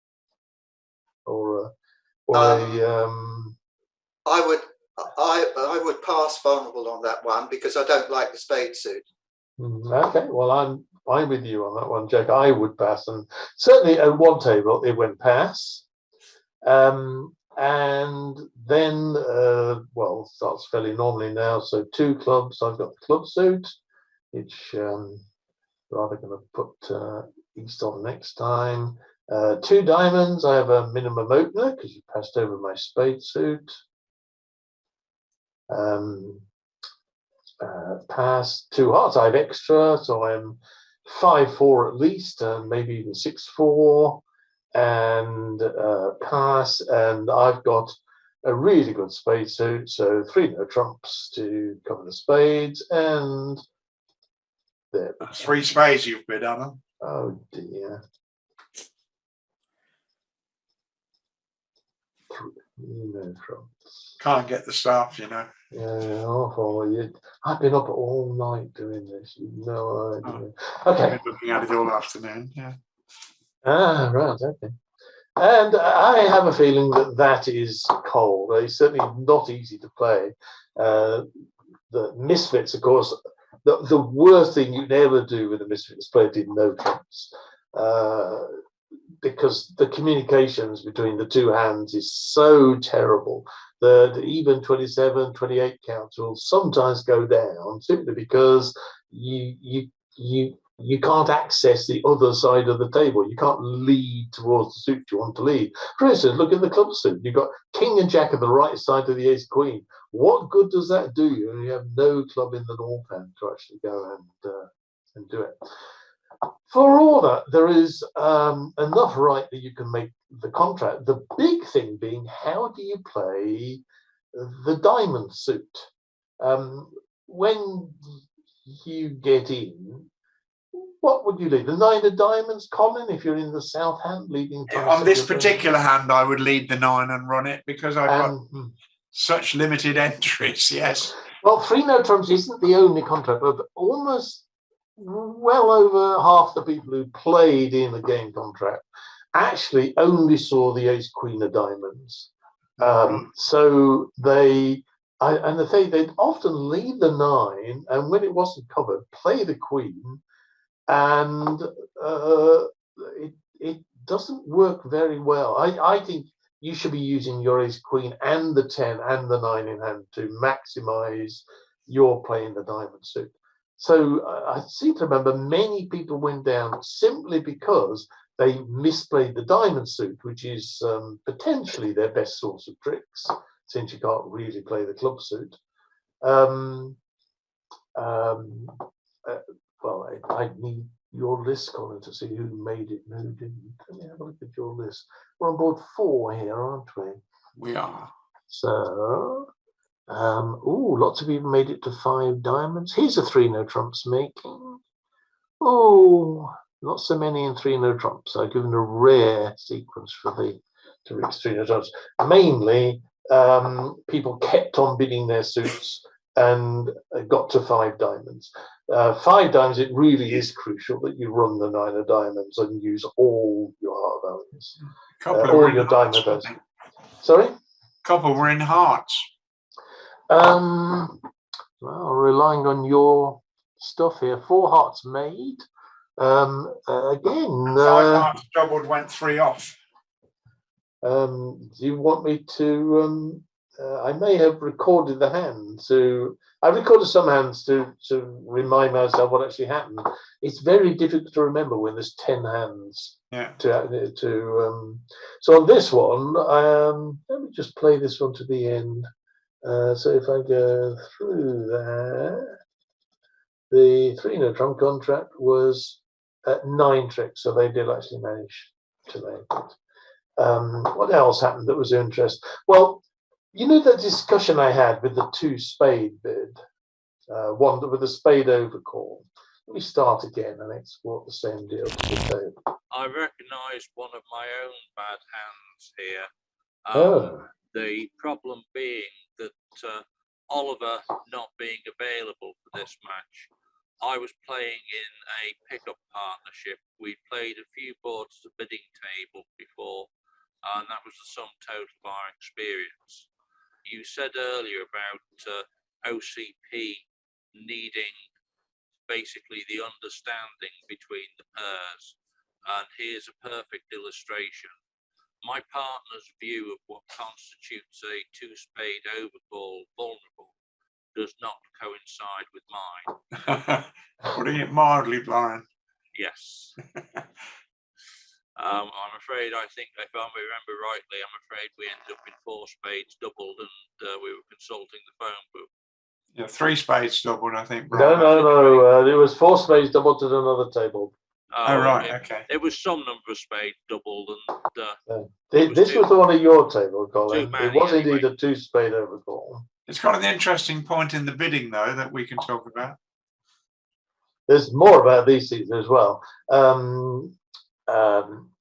I would pass vulnerable on that one because I don't like the spade suit. Okay, well, I'm with you on that one, Jack. I would pass, and certainly at 1 table it went pass, and then well, starts fairly normally now. So 2 clubs. I've got the club suit, which rather going to put East on next time. 2 diamonds. I have a minimum opener because you passed over my spade suit. Pass 2 hearts. I have extra, so I'm 5-4 at least, and maybe even 6-4, and pass. And I've got a really good spade suit, so 3 no trumps to cover the spades, and There. That's 3 spades you've bid, Alan. Oh dear. No trumps. Can't get the staff, you know. Yeah, awful. I've been up all night doing this. You've no idea. I've Okay. been looking at it all afternoon. Yeah. Ah, right. Okay. And I have a feeling that that is cold. It's certainly not easy to play. The misfits, of course, the worst thing you'd ever do with a misfit is play it in no trumps. Because the communications between the two hands is so terrible that even 27, 28 counts will sometimes go down simply because you can't access the other side of the table. You can't lead towards the suit you want to lead. For instance, look at the club suit. You've got king and jack at the right side of the ace queen. What good does that do you? You have no club in the north hand to actually go and do it. For all that, there is enough right that you can make the contract. The big thing being, how do you play the diamond suit? When you get in, what would you lead? The 9 of diamonds, Colin, if you're in the south hand, leading. On this particular hand, I would lead the 9 and run it because I've got such limited entries. Yes. Well, 3 no trumps isn't the only contract, but almost well over half the people who played in the game contract actually only saw the ace queen of diamonds. So they'd often leave the 9, and when it wasn't covered, play the queen, and it doesn't work very well. I think you should be using your ace queen and the 10 and the 9 in hand to maximize your playing the diamond suit. So I seem to remember many people went down simply because they misplayed the diamond suit, which is potentially their best source of tricks, since you can't really play the club suit. Well, I need your list, Colin, to see who made it and who didn't. Let me have a look at your list. We're on board 4 here, aren't we? We are. So, lots of people made it to 5 diamonds. Here's a 3 no trumps making. Oh, not so many in 3 no trumps. I've given a rare sequence to reach 3 no trumps. Mainly, people kept on bidding their suits and got to 5 diamonds. 5 diamonds, it really is crucial that you run the 9 of diamonds and use all your heart values. All your diamond values. Sorry? Couple were in hearts. Well, relying on your stuff here, 4 hearts made. Again, 5 hearts doubled, went 3 off. Do you want me to? I may have recorded the hand. I recorded some hands to remind myself what actually happened. It's very difficult to remember when there's 10 hands. Yeah. So on this one, let me just play this one to the end. So if I go through there, the 3 no trump contract was 9 tricks, so they did actually manage to make it. What else happened that was of interest? Well, you know the discussion I had with the 2 spade bid, one with a spade overcall. Let me start again and export the same deal to the table. I recognise one of my own bad hands here. The problem being that Oliver not being available for this match, I was playing in a pickup partnership. We played a few boards at the bidding table before, and that was the sum total of our experience. You said earlier about OCP needing basically the understanding between the pairs, and here's a perfect illustration. My partner's view of what constitutes a 2-spade overcall vulnerable does not coincide with mine. Putting it mildly, Brian. Yes. I'm afraid, I think, if I remember rightly, I'm afraid we ended up in 4 spades doubled, and we were consulting the phone book. Yeah, 3 spades doubled, I think, Brian. No. It was 4 spades doubled at another table. Oh, right, okay. It was some number of spades doubled, and this was the one at your table, Colin. Many, it was anyway. indeed a 2-spade overcall. It's got an interesting point in the bidding, though, that we can talk about. there's more about these things as well.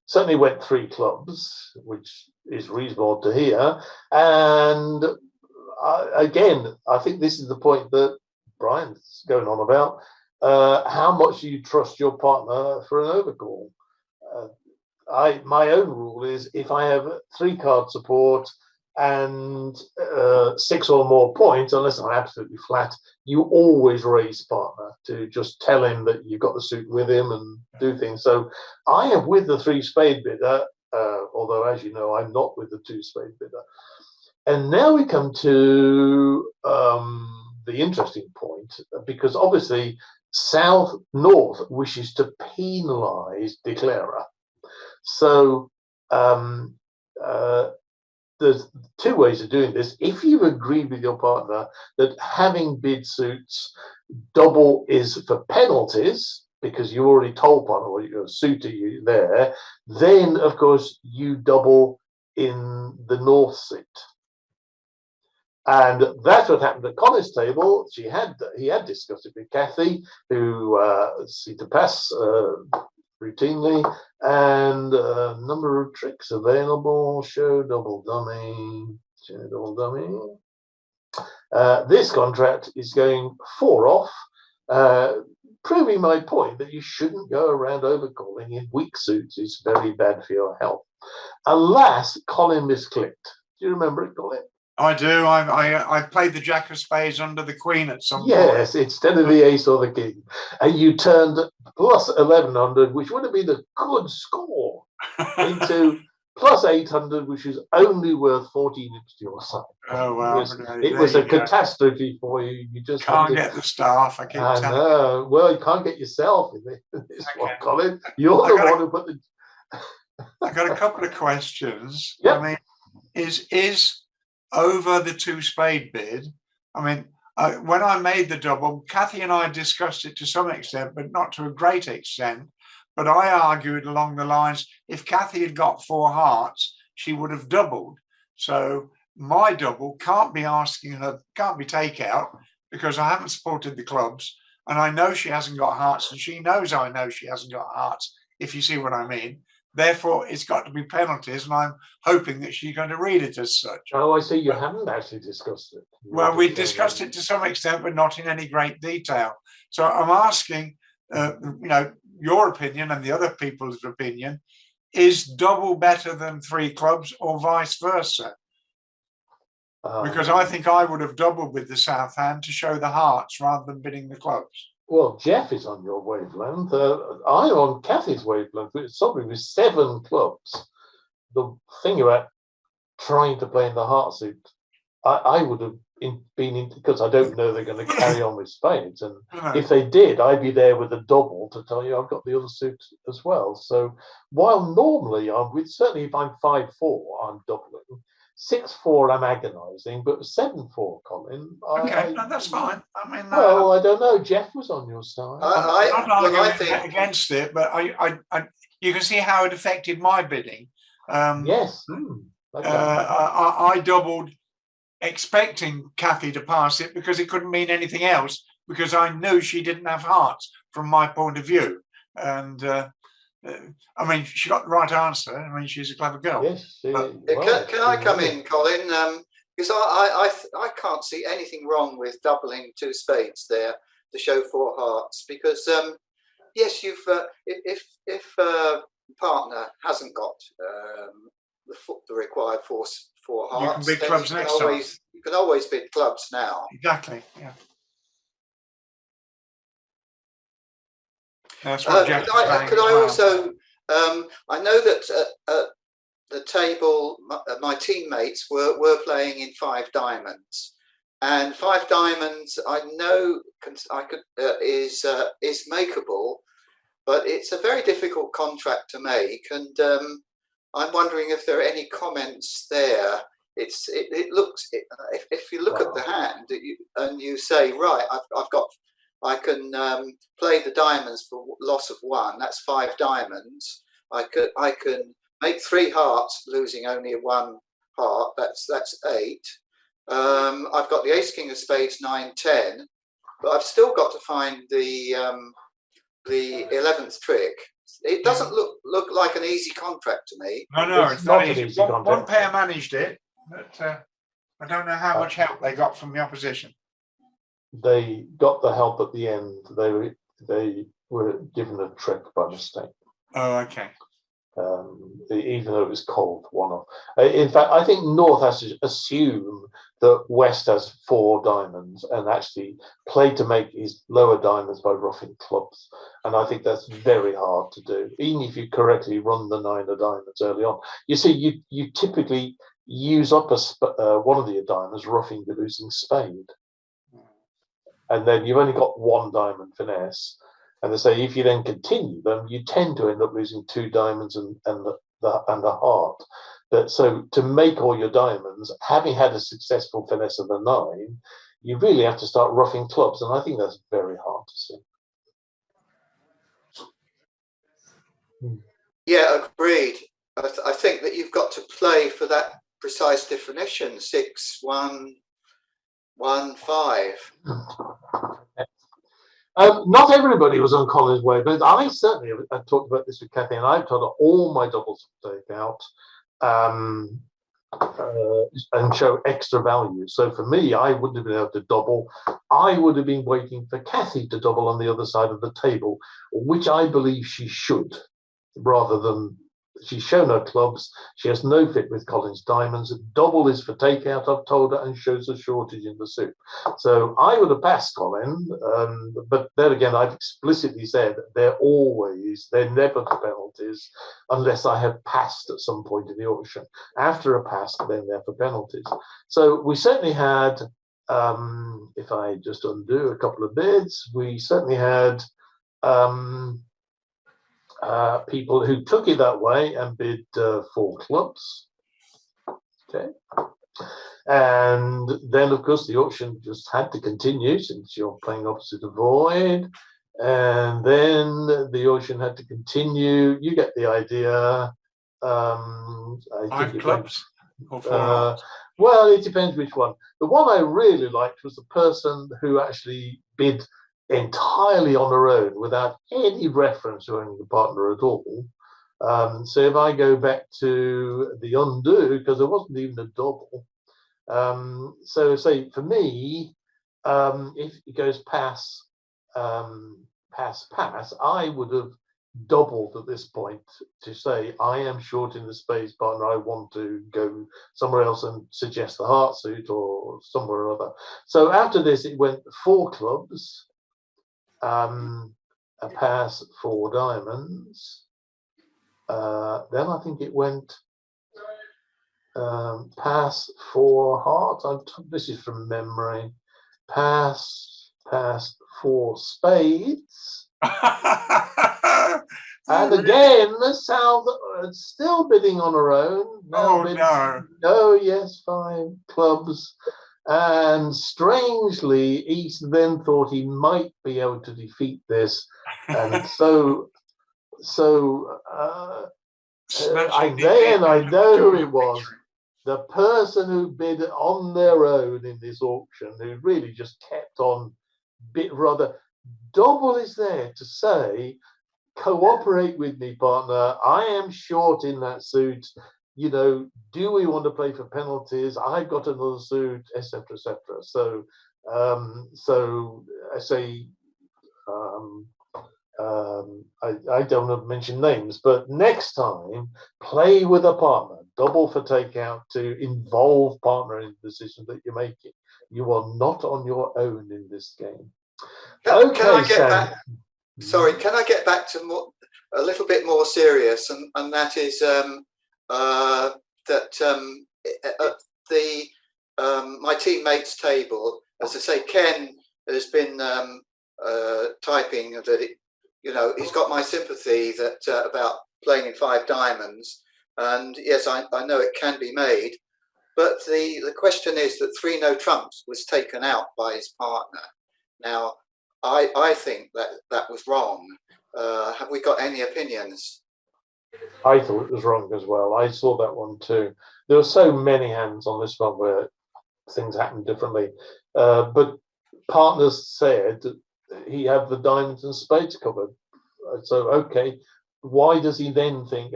Certainly went 3 clubs, which is reasonable to hear. And again, I think this is the point that Brian's going on about. How much do you trust your partner for an overcall? My own rule is if I have 3 card support and 6 or more points, unless I'm absolutely flat, you always raise partner to just tell him that you've got the suit with him and do things. So I am with the 3 spade bidder, although as you know, I'm not with the 2 spade bidder. And now we come to the interesting point, because obviously North wishes to penalise declarer. So there's 2 ways of doing this. If you've agreed with your partner that having bid suits, double is for penalties, because you already told partner what your suit are you there, then of course you double in the North suit. And that's what happened at Colin's table. He had discussed it with Kathy, who seemed to pass routinely, and a number of tricks available. Show double dummy, show double dummy. This contract is going 4 off, proving my point that you shouldn't go around overcalling in weak suits. It's very bad for your health. Alas, Colin misclicked. Do you remember it, Colin? I do. I played the Jack of Spades under the Queen at some point. Yes, instead of the Ace or the King. And you turned plus 1100, which would have been a good score, into plus 800, which is only worth 14 to your side. Oh, well. It was a catastrophe for you. You just can't get the staff. I keep telling you. Well, you can't get yourself in this one, Colin. You're the one who put the... I've got a couple of questions. Yep. I mean, is over the 2 spade bid? I mean, when I made the double, Kathy and I discussed it to some extent, but not to a great extent. But I argued along the lines, if Kathy had got 4 hearts, she would have doubled. So my double can't be asking her, can't be takeout, because I haven't supported the clubs. And I know she hasn't got hearts, and she knows I know she hasn't got hearts, if you see what I mean. Therefore, it's got to be penalties, and I'm hoping that she's going to read it as such. Oh, I see. You haven't actually discussed it. Well, we discussed it to some extent, but not in any great detail. So I'm asking, your opinion and the other people's opinion. Is double better than 3 clubs, or vice versa? Because I think I would have doubled with the south hand to show the hearts rather than bidding the clubs. Well, Jeff is on your wavelength. I'm on Kathy's wavelength. It's something with 7 clubs. The thing about trying to play in the heart suit, I would have been in, because I don't know they're going to carry on with spades. And if they did, I'd be there with a double to tell you I've got the other suit as well. So while normally certainly if I'm 5-4, I'm doubling. 6-4, I'm agonising, but 7-4, Colin. Okay, that's fine. I mean, well, I don't know. Jeff was on your side. I'm not arguing against it, but you can see how it affected my bidding. Yes. I doubled, expecting Kathy to pass it because it couldn't mean anything else, because I knew she didn't have hearts from my point of view, and. I mean, she got the right answer. I mean, she's a clever girl. Yes. Can I come in, Colin? Because I can't see anything wrong with doubling 2 spades there to show 4 hearts. Because yes, you've if partner hasn't got the required 4 hearts, you can bid clubs next time. You can always bid clubs now. Exactly. Yeah. That's what Jeff could I also? I know that at the table, my teammates were playing in 5 diamonds, and 5 diamonds I know is makeable, but it's a very difficult contract to make, and I'm wondering if there are any comments there. It looks if you look at the hand and you say, right, I can play the diamonds for loss of 1. That's 5 diamonds. I can make 3 hearts, losing only 1 heart. That's 8. I've got the Ace King of Spades 9-10, but I've still got to find the the 11th trick. It doesn't look like an easy contract to me. No, It's it's not not an easy. easy One contract. pair managed it, but I don't know how much help they got from the opposition. They got the help at the end. They were given a trick by mistake. Oh, okay. Even though it was called 1-off. In fact, I think North has to assume that West has 4 diamonds and actually play to make his lower diamonds by roughing clubs. And I think that's very hard to do, even if you correctly run the 9 of diamonds early on. You see, you typically use up one of your diamonds roughing the losing spade. And then you've only got 1 diamond finesse. And they say if you then continue them, you tend to end up losing 2 diamonds and a heart. But so to make all your diamonds, having had a successful finesse of the 9, you really have to start roughing clubs, and I think that's very hard to see. Yeah, agreed. I think that you've got to play for that precise definition: 6, 1, 1, 5. Not everybody was on Colin's way, but I certainly have talked about this with Kathy, and I've told her all my doubles to take out and show extra value. So for me, I wouldn't have been able to double. I would have been waiting for Kathy to double on the other side of the table, which I believe she should, rather than she's shown her clubs. She has no fit with Colin's diamonds. Double is for takeout, I've told her, and shows a shortage in the suit. So I would have passed Colin, but then again, I've explicitly said they're never for penalties unless I have passed at some point in the auction. After a pass, then they're for penalties. So we certainly had, if I just undo a couple of bids, we certainly had people who took it that way and bid 4 clubs. Okay. And then, of course, the auction just had to continue since you're playing opposite a void. And then the auction had to continue. You get the idea. 5 clubs? Or 4 well, it depends which one. The one I really liked was the person who actually bid entirely on her own without any reference to any partner at all. So if I go back to the undo, because there wasn't even a double. So say for me, if it goes pass, pass, I would have doubled at this point to say I am short in the spades partner. I want to go somewhere else and suggest the heart suit or somewhere or other. So after this, it went 4 clubs. A pass, 4 diamonds. Then I think it went pass, 4 hearts. This is from memory. Pass, 4 spades. And again, Sal still bidding on her own. No, yes, 5 clubs. And strangely, East then thought he might be able to defeat this, and I know who it was. The person who bid on their own in this auction, who really just kept on rather. Double is there to say, cooperate with me, partner. I am short in that suit. You know, do we want to play for penalties? I've got another suit, etc., etc. So, I say, I don't want to mention names, but next time, play with a partner. Double for takeout to involve partner in the decision that you're making. You are not on your own in this game. Can I get back? Sorry, can I get back to a little bit more serious, and that is my teammates' table. As I say, Ken has been typing that he's got my sympathy that about playing in 5 diamonds, and yes, I know it can be made, but the question is that 3 no trumps was taken out by his partner. Now, I think that was wrong. Have we got any opinions? I thought it was wrong as well. I saw that one too. There were so many hands on this one where things happened differently. But partners said he had the diamonds and spades covered. So okay, why does he then think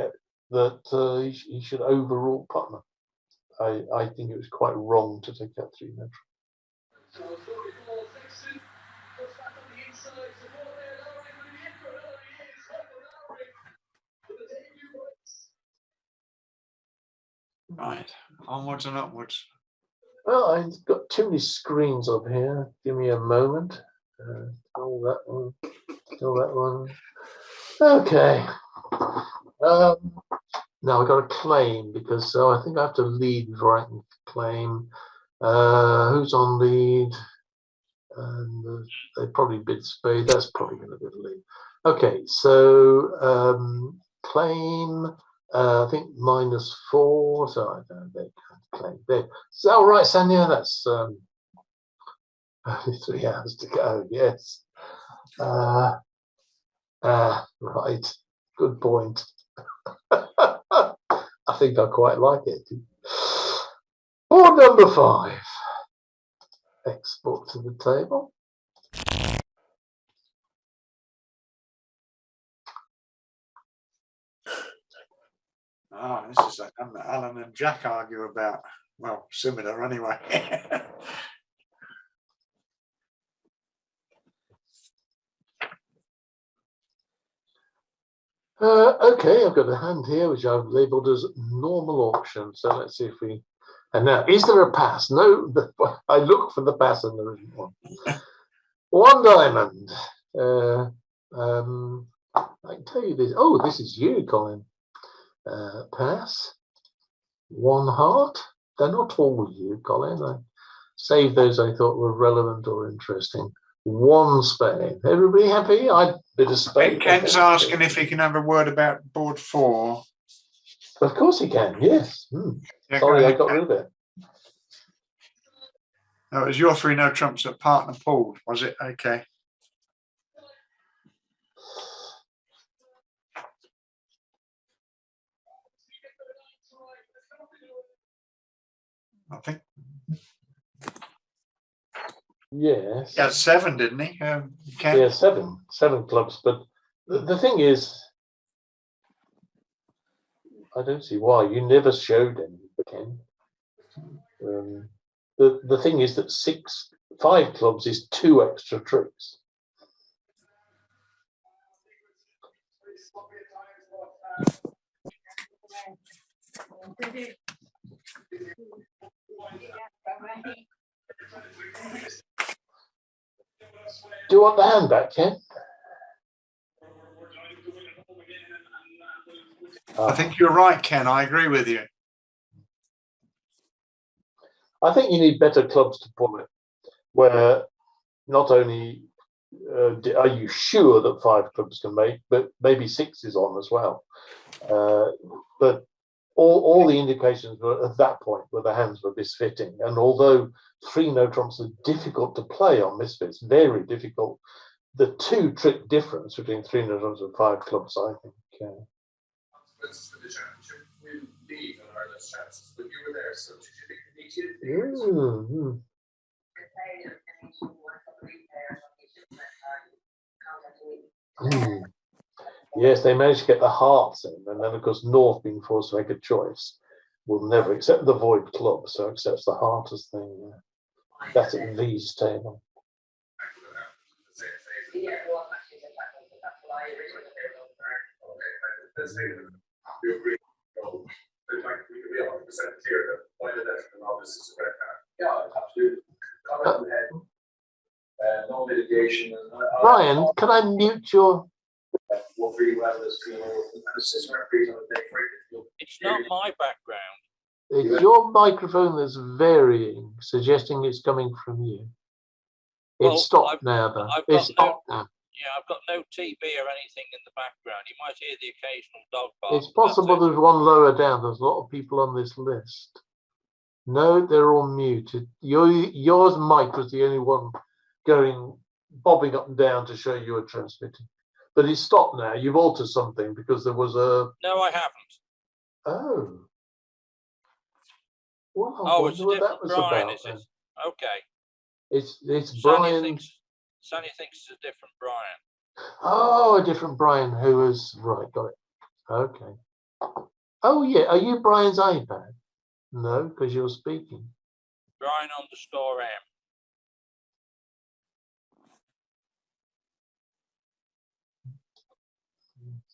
that he should overrule Putnam? I think it was quite wrong to take that 3-no trump. Right, onwards and upwards. Well, I've got too many screens up here. Give me a moment. All that one. Still that one. Okay. Now I've got a claim because I think I have to lead before I can claim. Who's on lead? And they probably bid spade. That's probably going to be the lead. Okay, so claim. I think -4. So I don't know. They can't claim there. So all right, Sanya. That's 3 hours to go. Yes. Right. Good point. I think I quite like it. Board number 5. Export to the table. Oh, this is like Alan and Jack argue about. Well, similar anyway. Okay, I've got a hand here which I've labelled as normal auction. So let's see if we. And now, is there a pass? No, I look for the pass and there isn't one. 1 diamond. I can tell you this. Oh, this is you, Colin. Pass. 1 heart. They're not all you, Colin. I saved those I thought were relevant or interesting. 1 spade. Everybody happy? I bid a spade. Ken's asking if he can have a word about board 4. Of course he can. Yes. Yeah, Sorry, go I ahead, got Ken. rid of it. No, it was your 3-no trumps at partner pulled, was it? Okay. I think. Yes. He had 7, didn't he? Ken? Yeah, 7 clubs. But the thing is, I don't see why you never showed any, Ken. The thing is that 5 clubs is 2 extra tricks. Do you want the hand back, Ken? I think you're right, Ken. I agree with you. I think you need better clubs to pull it, where not only are you sure that 5 clubs can make, but maybe 6 is on as well. But all the indications were at that point where the hands were misfitting. And although 3-no trumps are difficult to play on misfits, very difficult, the 2 trick difference between 3-no trumps and 5 clubs, I think. For the championship, we leave on our less chances, but you were there, so did you think Yes, they managed to get the hearts in, and then of course North, being forced to make a choice, will never accept the void club, so accepts the heart as the that's at V's table. we agree. We can be 100% clear that why the left and all this is a red card. Yeah, absolutely. Comment ahead. No mitigation. Brian, can I mute your? It's not my background. It's your microphone that's varying, suggesting it's coming from you. It's stopped now, though. It's stopped now. Yeah, I've got no TV or anything in the background. You might hear the occasional dog bark. It's possible there's one lower down. There's a lot of people on this list. No, they're all muted. Yours mic was the only one bobbing up and down to show you were transmitting. But it's stopped now. You've altered something because there was a. No, I haven't. Oh. Well, oh, it's a different Brian, is it? Okay. It's Brian. Sanya thinks it's a different Brian. Oh, a different Brian who was right. Got it. Okay. Oh yeah. Are you Brian's iPad? No, because you're speaking. Brian_M.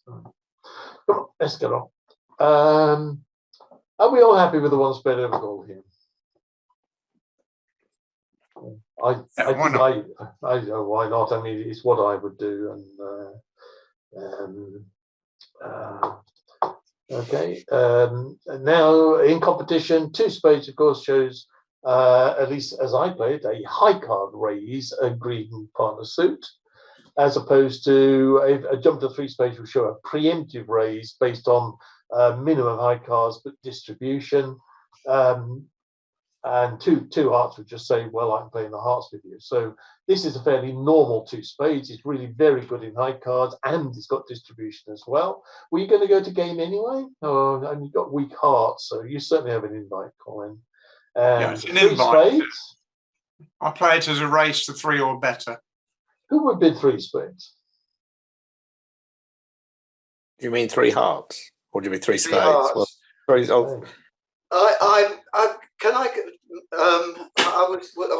Come on, let's get on. Are we all happy with the one spread over goal here? I know why not. I mean, it's what I would do, and okay. Now in competition, 2 spades, of course, shows at least as I played a high card raise a green partner suit, as opposed to a jump to 3 spades will show a preemptive raise based on minimum high cards but distribution. And two hearts would just say, well, I'm playing the hearts with you. So this is a fairly normal 2 spades. It's really very good in high cards, and it's got distribution as well. Were you going to go to game anyway? Oh, and you've got weak hearts, so you certainly have an invite, Colin. Yeah, it's an 3 invite. spades. I play it as a race to 3 or better. Who would bid 3 spades? You mean 3 hearts, or do you mean 3 spades? hearts. Well, 3, oh, I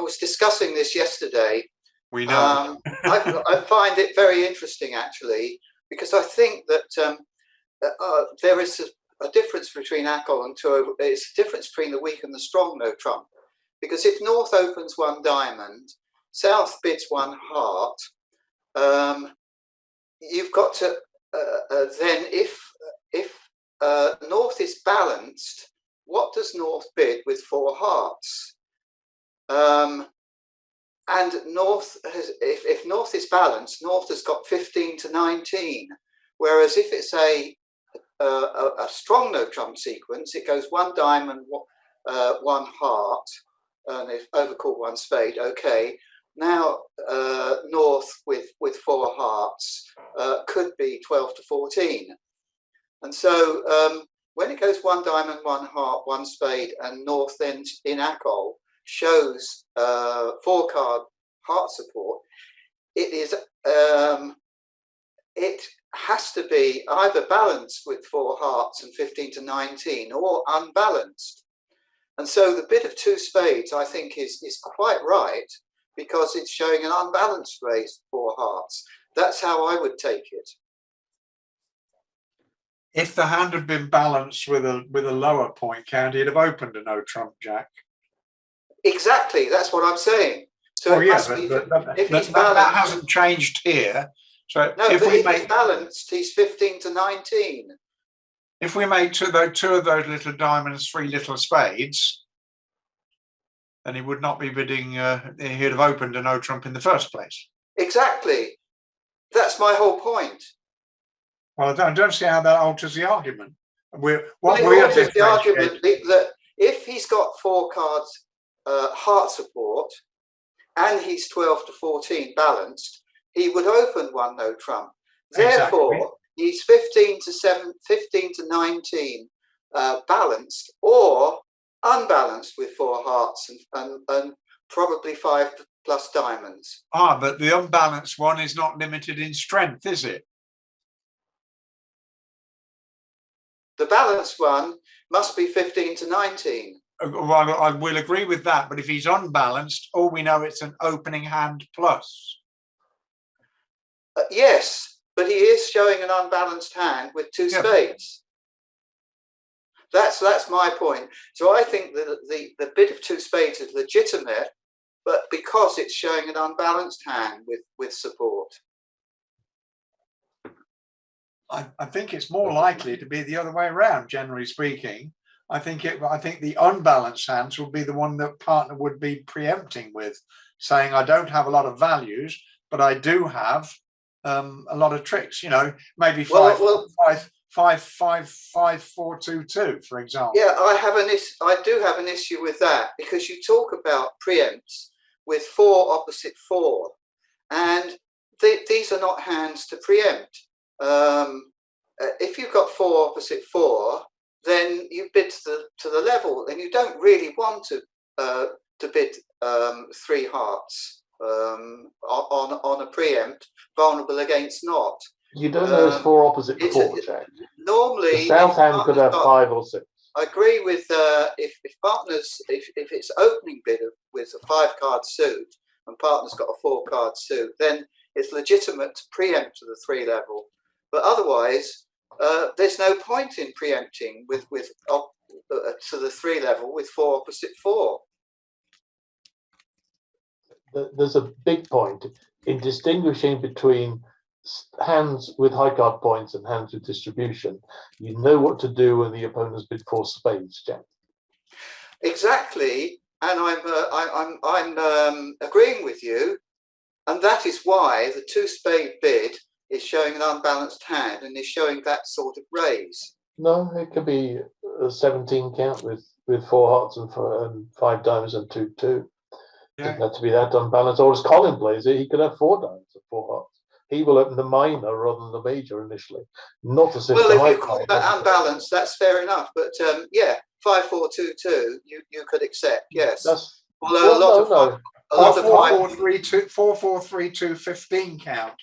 was discussing this yesterday. We know. I find it very interesting, actually, because I think that there is a difference between ACOL and 2. It's a difference between the weak and the strong no trump. Because if North opens 1 diamond, South bids 1 heart, you've got to then if North is balanced, what does North bid with 4 hearts? And North has, if North is balanced, North has got 15 to 19. Whereas if it's a strong no trump sequence, it goes 1 diamond, 1 heart, and if overcalled 1 spade, okay. Now North with 4 hearts could be 12 to 14. And so when it goes 1 diamond, 1 heart, 1 spade, and North then in ACOL shows 4-card heart support, it is it has to be either balanced with 4 hearts and 15 to 19 or unbalanced. And so the bid of 2 spades, I think, is quite right, because it's showing an unbalanced raise 4 hearts. That's how I would take it. If the hand had been balanced with a lower point count, he'd have opened a no trump jack. Exactly, that's what I'm saying. So it must be, if he's balanced, that hasn't changed here. So no, if he's balanced, he's 15 to 19. If we make two of those little diamonds 3 little spades, then he would not be bidding. He'd have opened a no trump in the first place. Exactly, that's my whole point. Well, I don't see how that alters the argument. It alters the argument that if he's got 4 cards heart support and he's 12 to 14 balanced, he would open 1 no trump. Therefore, exactly, he's 15 to 19 balanced or unbalanced with 4 hearts and probably 5 plus diamonds. Ah, but the unbalanced one is not limited in strength, is it? The balanced one must be 15 to 19. Well, I will agree with that, but if he's unbalanced, all we know it's an opening hand plus. Yes, but he is showing an unbalanced hand with 2 spades. That's my point. So I think that the bid of 2 spades is legitimate, but because it's showing an unbalanced hand with support. I think it's more likely to be the other way around, generally speaking. I think the unbalanced hands will be the one that partner would be preempting with, saying, I don't have a lot of values, but I do have a lot of tricks. You know, maybe 5, 5, 5, 5, 4, 2, 2, for example. Yeah, I do have an issue with that, because you talk about preempts with 4 opposite 4, and these are not hands to preempt. If you've got 4 opposite 4, then you bid to the level, and you don't really want to bid 3 hearts on a preempt, vulnerable against not. You don't know it's four opposite it's four, Jack. Normally, The south hand could have 5 or 6. I agree with if partners, if it's opening bid with a 5-card suit and partner's got a 4-card suit, then it's legitimate to preempt to the 3 level. But otherwise, there's no point in preempting with to the 3 level with 4 opposite 4. There's a big point in distinguishing between hands with high card points and hands with distribution. You know what to do when the opponent's bid 4 spades, Jack. Exactly, and I'm agreeing with you, and that is why the 2-spade bid is showing an unbalanced hand and is showing that sort of raise. No, it could be a 17 count with 4 hearts and 5 diamonds and 2-2. Yeah. Doesn't have to be that unbalanced. Or as Colin plays it, he could have 4 diamonds and 4 hearts. He will open the minor rather than the major initially. Not a system. Well, if you call that unbalanced, that's fair enough. But yeah, 5-4-2-2, you could accept. Yes. That's, although well, a lot of 4-4-3-2, 15 count.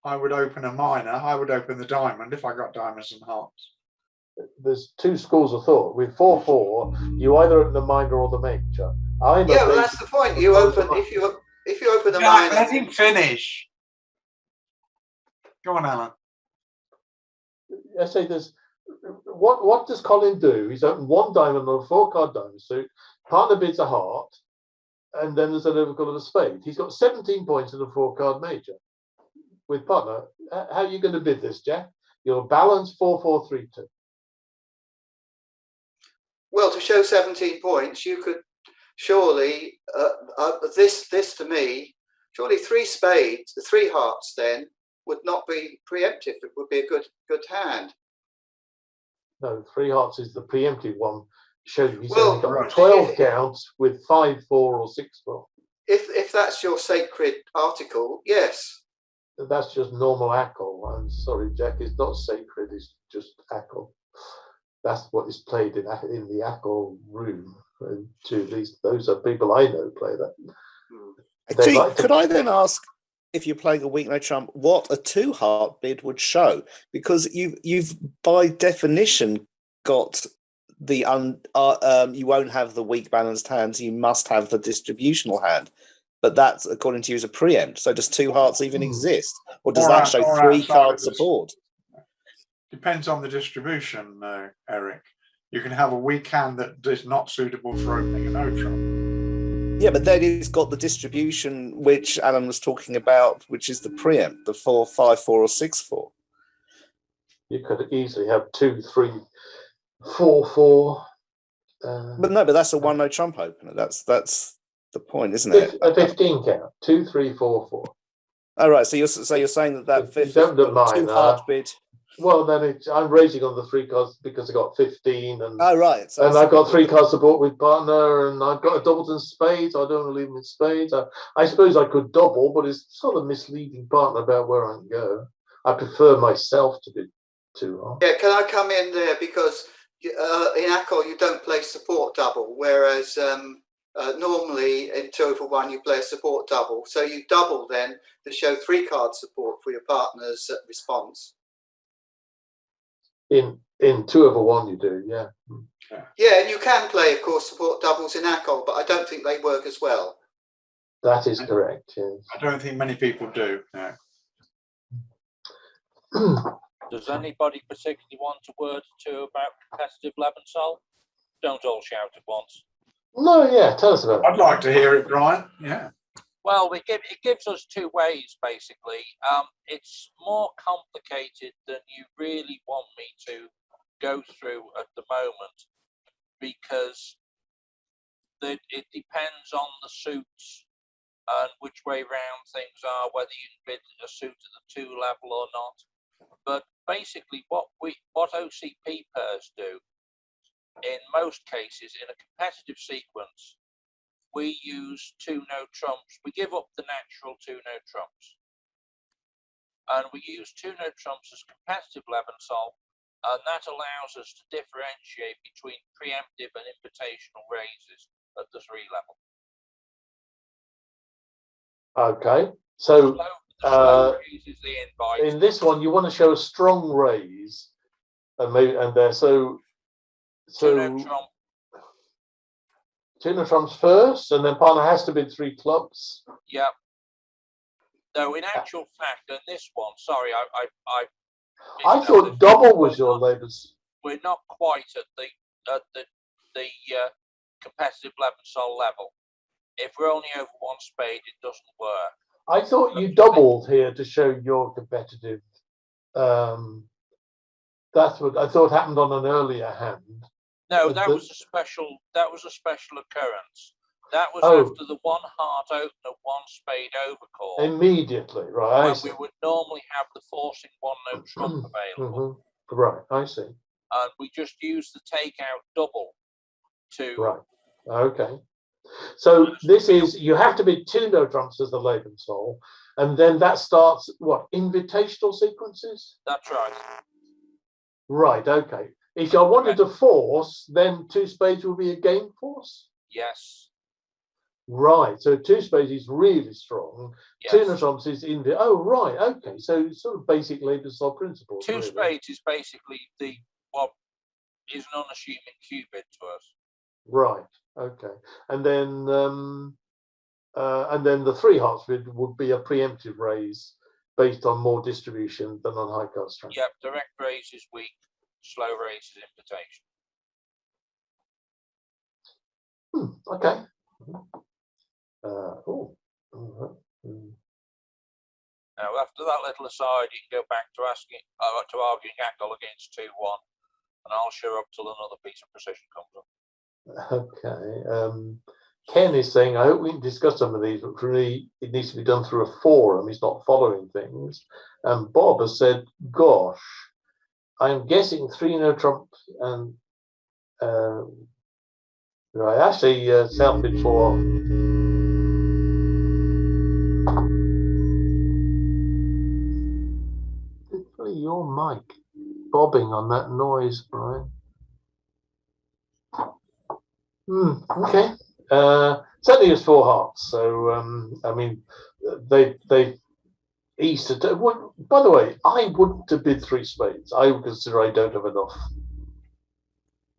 I would open a minor. I would open the diamond if I got diamonds and hearts. There's 2 schools of thought. With 4-4, you either open the minor or the major. Well, that's the point. You open if you open a Jack, minor. let him finish. Go on, Alan. I say there's what does Colin do? He's opened 1 diamond on a 4-card diamond suit. Partner bids a heart, and then there's an overcall of a spade. He's got 17 points in a 4-card major. With partner, how are you going to bid this, Jack? You'll balance 4-4-3-2. Well, to show 17 points, you could surely this to me, surely 3 spades, 3 hearts then would not be preemptive. It would be a good hand. No, 3 hearts is the preemptive one. Showing he's Well, only got 12 counts with 5-4 or 6-4. If that's your sacred article, yes. That's just normal ACOL. I'm sorry, Jack. It's not sacred. It's just ACOL. That's what is played in the ACOL room. And to these, those are people I know play that. Could I then ask, if you're playing a weak no trump, what a 2-heart bid would show? Because you've by definition got the you won't have the weak balanced hands. You must have the distributional hand. But that's, according to you, is a preempt. So does 2 hearts even exist? Or does that show 3-card support? Depends on the distribution, Eric. You can have a weak hand that is not suitable for opening a no trump. Yeah, but then it's got the distribution which Alan was talking about, which is the preempt, the 4-5-4 or 6-4. You could easily have 2-3-4-4. But that's a 1 no trump opener. That's the point, isn't it? A 15 count. 2-3-4-4. Oh, right. So you're saying that fifth 2-heart bid. Well, then I'm raising on the 3 cards because I got 15, and right. So and I've got 3 card support with partner, and I've got a doubles and spades. I don't want to leave them in spades. I suppose I could double, but it's sort of misleading partner about where I can go. I prefer myself to be 2 hearts. Yeah, can I come in there because in ACOL you don't play support double, whereas normally in 2-over-1 you play a support double. So you double then to show 3 card support for your partner's response. In 2-over-1 you do, yeah. Yeah, and you can play, of course, support doubles in ACOL, but I don't think they work as well. That is correct, yes. I don't think many people do. No. Does anybody particularly want a word or two about competitive Lebanon? Don't all shout at once. No, yeah, tell us about it. I'd like to hear it, Brian. Yeah. Well, it gives us 2 ways, basically. It's more complicated than you really want me to go through at the moment, because it depends on the suits and which way round things are, whether you can bid a suit at the 2 level or not. But basically what OCP pairs do, in most cases, in a competitive sequence, we use 2 no trumps. We give up the natural 2 no trumps. And we use 2 no trumps as competitive Lebanon, and that allows us to differentiate between preemptive and invitational raises at the 3 level. Okay, so The slow raise is the invite. in this one, you want to show a strong raise, and maybe so Two-note trump. Two-note trumps first, and then partner has to bid 3 clubs. Yeah. No, in actual fact, in this one, sorry, I thought double was your Labour's. We're not quite at the competitive 11-sol level. If we're only over 1 spade, it doesn't work. I thought you doubled here to show your competitive. That's what I thought happened on an earlier hand. No, that was a special. That was a special occurrence. That was after the 1 heart opener, 1 spade overcall. Immediately, right? When we would normally have the forcing 1-note trump available. Right, I see. And we just use the takeout double to. Right. Okay. So this is, you have to bid 2-note trumps as the Lebensol, and then that starts what, invitational sequences? That's right. Right, okay. If I wanted to force, then 2 spades will be a game force? Yes. Right, so 2 spades is really strong. Yes. 2-note trumps is oh, right, okay. So sort of basic Lebensol principles. 2 really. spades is basically what is an unassuming cubit to us. Right. Okay. And then the 3 hearts bid would be a preemptive raise based on more distribution than on high card strength. Yep. Direct raise is weak. Slow raise is invitation. Okay. Now, after that little aside, you can go back to arguing ACOL against 2-1, and I'll show up till another piece of precision comes up. Okay. Ken is saying, I hope we can discuss some of these, but for me, it needs to be done through a forum. He's not following things. And Bob has said, gosh, I'm guessing 3-note trumps and right, actually sounded for hopefully your mic bobbing on that noise, Brian. Okay. Certainly it's 4 hearts. So I mean, they eased it. By the way, I wouldn't have bid 3 spades. I would consider I don't have enough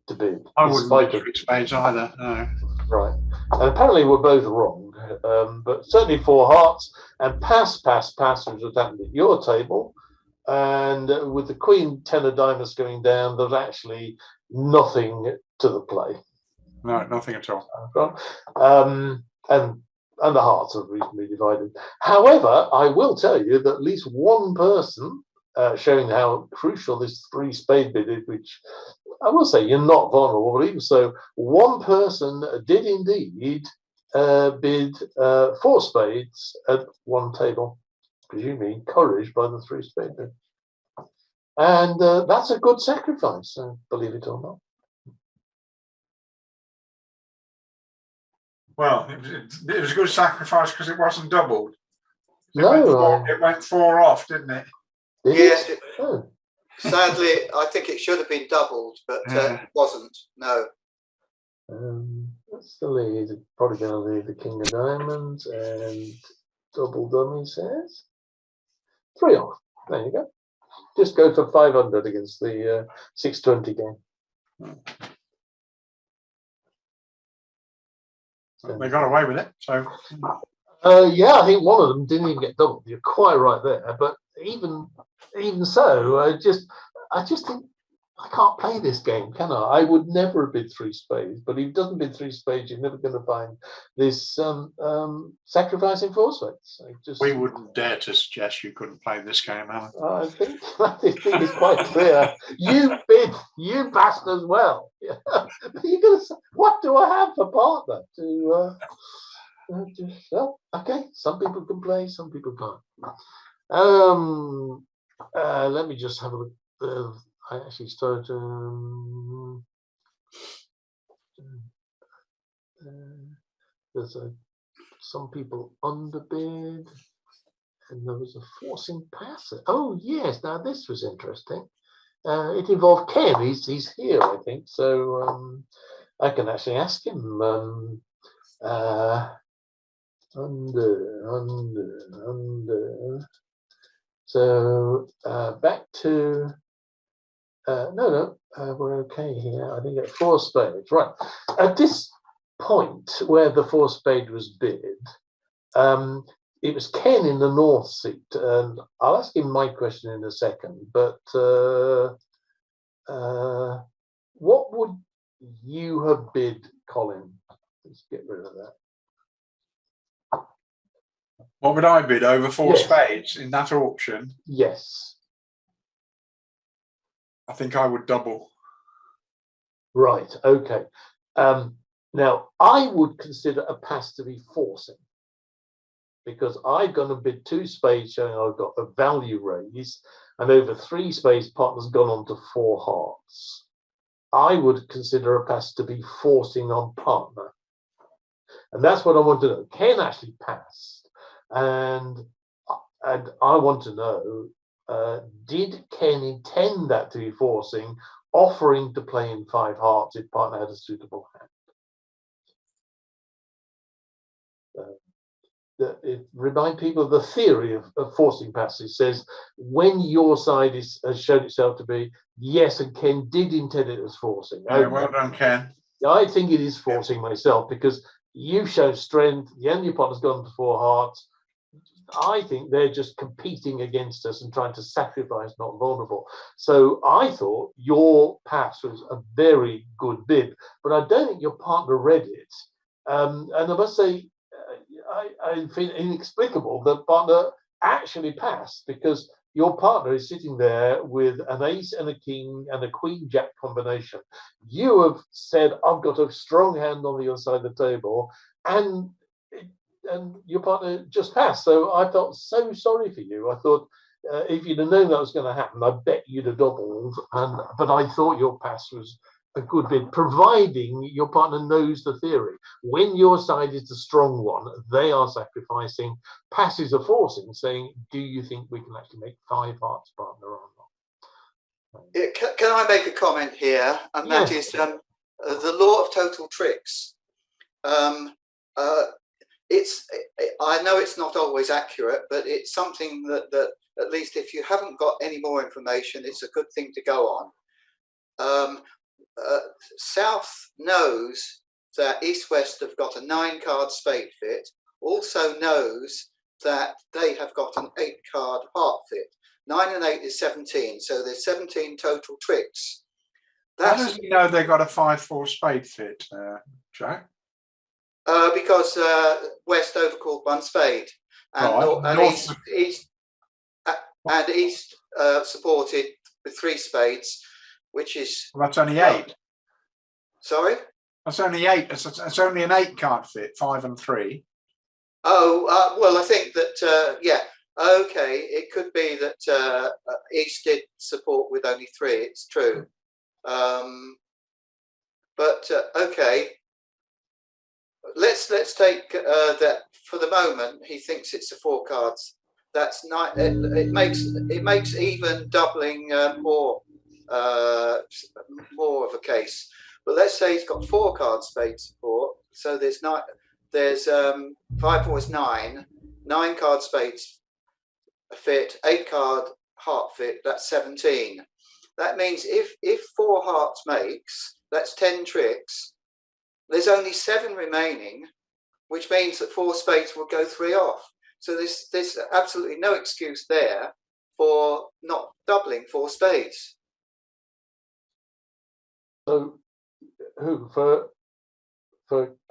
to bid. I wouldn't bid 3 spades either. No. Right. And apparently we're both wrong. But certainly 4 hearts and pass, which was happened at your table. And with the Queen 10 of diamonds going down, there's actually nothing to the play. No, nothing at all. And the hearts are reasonably divided. However, I will tell you that at least one person, showing how crucial this 3 spade bid is, which I will say you're not vulnerable, but even so, one person did indeed bid 4 spades at one table, presumably encouraged by the 3 spade bid. And that's a good sacrifice, believe it or not. Well, it was a good sacrifice because it wasn't doubled. It went 4 off, didn't it? Yes. Sadly, I think it should have been doubled, but it wasn't. No. That's the lead. Probably going to lead the King of Diamonds and double dummy says 3 off. There you go. Just go for 500 against the 620 game. They got away with it. So yeah, I think one of them didn't even get doubled. You're quite right there. But even so, I just think I can't play this game, can I? I would never have bid 3 spades. But if he doesn't bid 3 spades, you're never going to find this sacrificing 4 spades. We wouldn't dare to suggest you couldn't play this game, Alan. I think it's quite clear. You bid, you bast as well. You're going to say, what do I have for partner to? Well, okay, some people can play, some people can't. Let me just have a look. I actually started. There's some people underbid, and there was a forcing pass. Oh yes, now this was interesting. It involved Ken. He's here, I think. So I can actually ask him. Under. So back to we're okay here. I think at 4 spades, right? At this point where the 4 spade was bid, it was Ken in the north seat, and I'll ask him my question in a second. But what would you have bid, Colin? Let's get rid of that. What would I bid over 4 Yes. spades in that auction? Yes. I think I would double. Right. Okay. Now I would consider a pass to be forcing, because I'm going to bid 2 spades showing I've got a value raise, and over 3 spades partner's gone on to 4 hearts. I would consider a pass to be forcing on partner, and that's what I want to know. Ken actually passed, and I want to know, did Ken intend that to be forcing, offering to play in 5 hearts if partner had a suitable hand? It remind people of the theory of forcing passes. Says when your side has shown itself to be yes, and Ken did intend it as forcing. Yeah, well done, Ken. I think it is forcing myself, because you've shown strength. The enemy partner's gone to 4 hearts. I think they're just competing against us and trying to sacrifice not vulnerable. So I thought your pass was a very good bid, but I don't think your partner read it. And I must say, I feel inexplicable that partner actually passed, because your partner is sitting there with an ace and a king and a queen jack combination. You have said, I've got a strong hand on the other side of the table, and your partner just passed. So I felt so sorry for you. I thought if you'd have known that was going to happen, I bet you'd have doubled. But I thought your pass was a good bid, providing your partner knows the theory. When your side is the strong one, they are sacrificing. Passes are forcing, saying, do you think we can actually make 5 hearts partner or not? Can I make a comment here? And Yes. that is the law of total tricks. I know it's not always accurate, but it's something that at least if you haven't got any more information, it's a good thing to go on. South knows that East-West have got a 9-card spade fit, also knows that they have got an 8-card heart fit. 9 and 8 is 17, so there's 17 total tricks. How does he know they've got a 5-4 spade fit, Jack? Because West overcalled 1 spade, and East supported with 3 spades, which is... Well, that's only 8. Sorry? That's only 8. It's only an 8-card fit, 5 and 3. Oh, well, I think that, yeah, okay, it could be that East did support with only 3, it's true. But, okay, let's take that for the moment. He thinks it's a 4 cards. That's not, it makes even doubling more of a case. But let's say he's got 4 card spade support. So there's 5-4 is 9, 9 card spades fit, 8 card heart fit. That's 17. That means if 4 hearts makes, that's 10 tricks. There's only 7 remaining, which means that 4 spades will go 3 off. So there's absolutely no excuse there for not doubling 4 spades. So, who for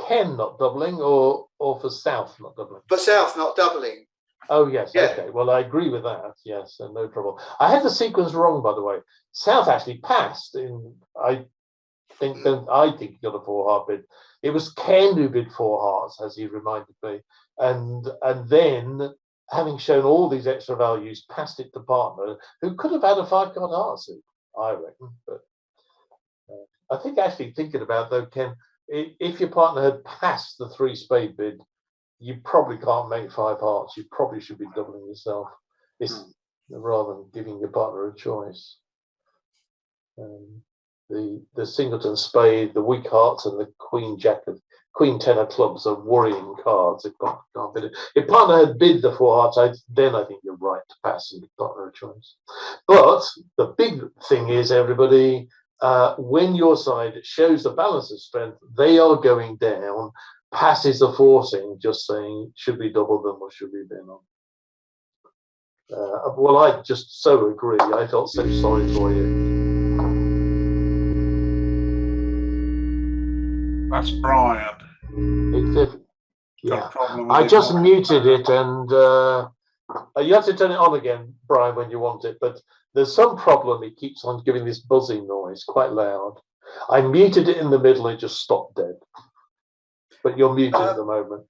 Ken not doubling, or for South not doubling? For South not doubling. Oh yes, yeah. Okay. Well, I agree with that. Yes, and no trouble. I had the sequence wrong, by the way. South actually passed I think he got a 4 heart bid. It was Ken who bid 4 hearts, as he reminded me, and then, having shown all these extra values, passed it to partner, who could have had a 5-card heart suit, I reckon. But I think actually thinking about, though, Ken, if your partner had passed the 3 spade bid, you probably can't make 5 hearts. You probably should be doubling yourself, rather than giving your partner a choice. The singleton spade, the weak hearts, and the queen jack of Queen ten of clubs are worrying cards. Can't bid it. If partner had bid the four hearts, then I think you're right to pass and give partner a choice. But the big thing is, everybody, when your side shows the balance of strength, they are going down. Passes are forcing, just saying, should we double them or should we bin on? Well, I just so agree. I felt so sorry for you. That's Brian. Yeah, Problem with I his just mic. muted it, and you have to turn it on again, Brian, when you want it. But there's some problem. It keeps on giving this buzzing noise, quite loud. I muted it in the middle, it just stopped dead. But you're muted at the moment.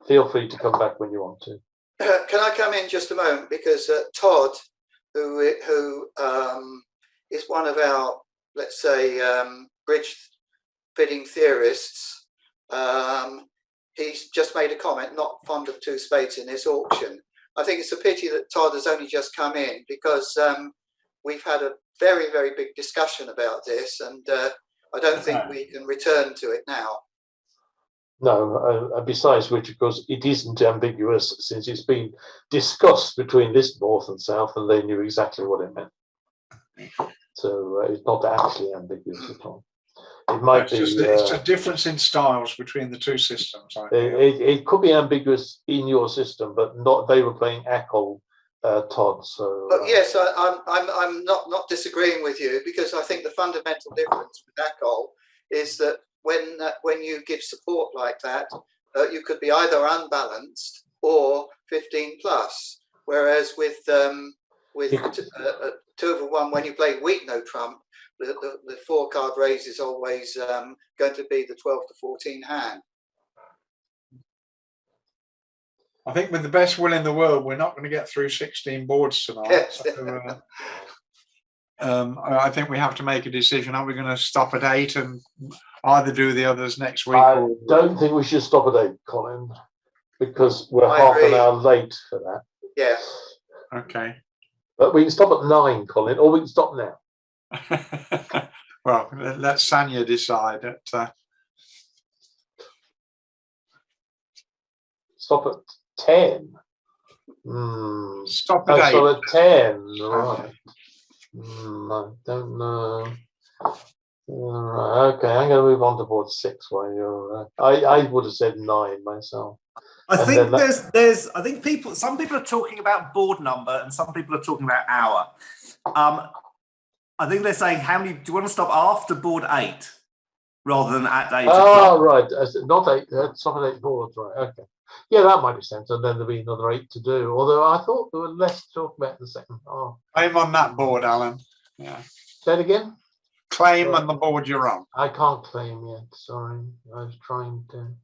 Feel free to come back when you want to. Can I come in just a moment? Because Todd, who is one of our, let's say, bridge bidding theorists, he's just made a comment, not fond of two spades in this auction. I think it's a pity that Todd has only just come in, because we've had a very, very big discussion about this, and I don't think we can return to it now. No, besides which, of course, it isn't ambiguous, since it's been discussed between this north and south, and they knew exactly what it meant. So it's not actually ambiguous at all. It might be. It's a difference in styles between the two systems. It could be ambiguous in your system, but not. They were playing ACOL, Todd. So. But yes, I'm not disagreeing with you, because I think the fundamental difference with ACOL is that when you give support like that, you could be either unbalanced or 15 plus. Whereas with 2 over 1, when you play weak no trump, the 4 card raise is always going to be the 12 to 14 hand. I think with the best will in the world, we're not going to get through 16 boards tonight. Yes. So, I think we have to make a decision. Are we going to stop at 8 and either do the others next week? I don't think we should stop at 8, Colin, because we're half an hour late for that. Yeah. Okay. But we can stop at 9, Colin, or we can stop now. Well, let Sanya decide. Stop at 10. Stop at 8. Stop at 10, right. I don't know. Right, okay, I'm going to move on to board 6 while you're. I would have said 9 myself. I think there's. I think some people are talking about board number, and some people are talking about hour. I think they're saying, how many do you want to stop after board 8 rather than at 8 o'clock? Right. Not 8. Stop at 8 boards, right? Okay. Yeah, that might be sense, and then there'll be another 8 to do. Although I thought there were less to talk about in the second half. I'm on that board, Alan. Yeah. Say it again. Claim on the board you're on. I can't claim yet. Sorry, I was trying to.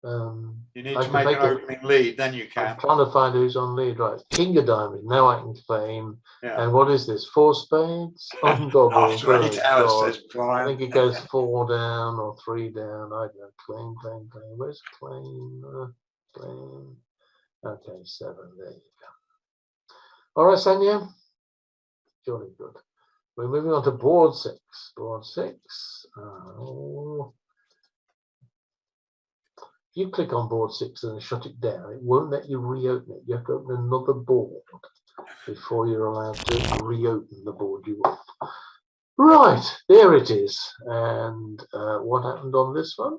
You need to make an opening lead, then you can. I'm trying to find who's on lead. Right, King of Diamonds. Now I can claim. Yeah. And what is this? 4 spades on double. After 8 hours, says Brian. I think it goes 4 down or 3 down. I don't know. Claim. Where's claim? Claim. Okay, 7. There you go. All right, Sanya. Jolly good. We're moving on to board 6. Board 6. If you click on board 6 and shut it down, it won't let you reopen it. You have to open another board before you're allowed to reopen the board you want. Right, there it is. And what happened on this one?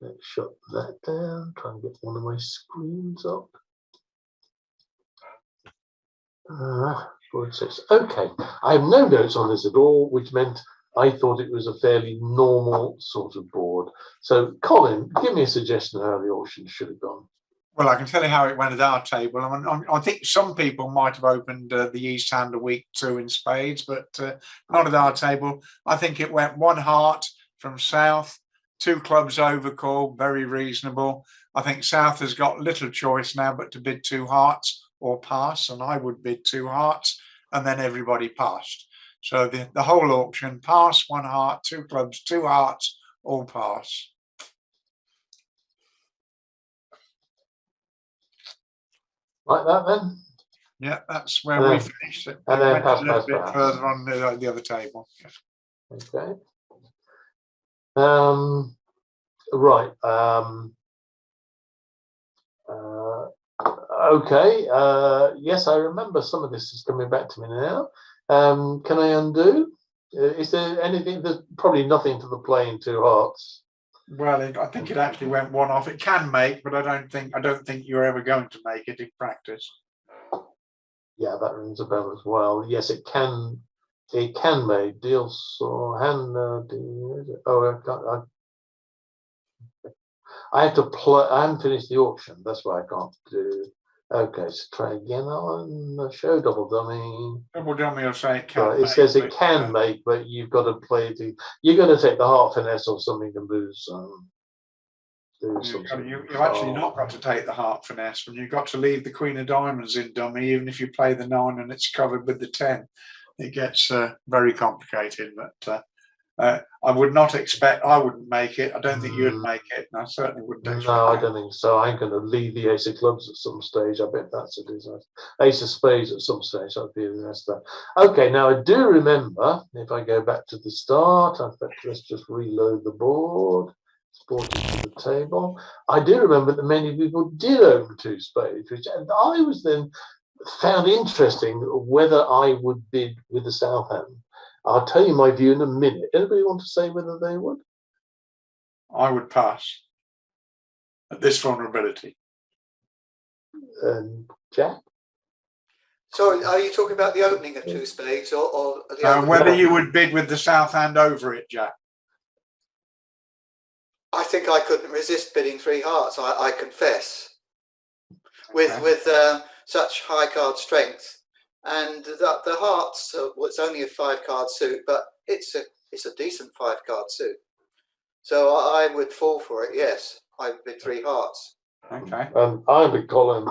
Let's shut that down. Try and get one of my screens up. Board 6. Okay, I have no notes on this at all, which meant I thought it was a fairly normal sort of board. So, Colin, give me a suggestion of how the auction should have gone. Well, I can tell you how it went at our table. I think some people might have opened the East Hand a week 2 in spades, but not at our table. I think it went 1 heart from South, 2 clubs overcall, very reasonable. I think South has got little choice now but to bid 2 hearts or pass, and I would bid 2 hearts, and then everybody passed. So the whole auction, pass, 1 heart, 2 clubs, 2 hearts, all pass. Like that then? Yeah, that's where we finished it. And then went pass, a little pass, bit pass. further on the other table. Okay. Right. Okay. Yes, I remember some of this is coming back to me now. Can I undo? Is there anything? There's probably nothing to the playing two hearts. Well, I think it actually went one off. It can make, but I don't think you're ever going to make it in practice. Yeah, that rings a bell as well. Yes, it can. It can make deals or hand. Oh, I have to play. I haven't finished the auction. That's why I can't do. Okay, so try again on the show double dummy. Double dummy will say it can. It says it can make, but you've got to play the. You're going to take the heart finesse or something and lose. You've actually not got to take the heart finesse, and you've got to leave the Queen of Diamonds in dummy, even if you play the 9 and it's covered with the 10. It gets very complicated, but I would not expect. I wouldn't make it. I don't think you'd make it, and I certainly wouldn't expect. No, I don't think so. I'm going to leave the Ace of Clubs at some stage. I bet that's a disaster. Ace of Spades at some stage. That'd be a disaster. Okay, now I do remember. If I go back to the start, let's just reload the board. Brought it to the table. I do remember that many people did own 2 spades, which I was then found interesting whether I would bid with the south hand. I'll tell you my view in a minute. Anybody want to say whether they would? I would pass at this vulnerability. Jack? Sorry, are you talking about the opening of 2 spades or the whether you would bid with the south hand over it, Jack? I think I couldn't resist bidding 3 hearts. I confess, Okay. with such high card strength, and the hearts. It's only a 5-card suit, but it's a decent 5-card suit. So I would fall for it. Yes, I would bid 3 hearts. Okay. I'm with Colin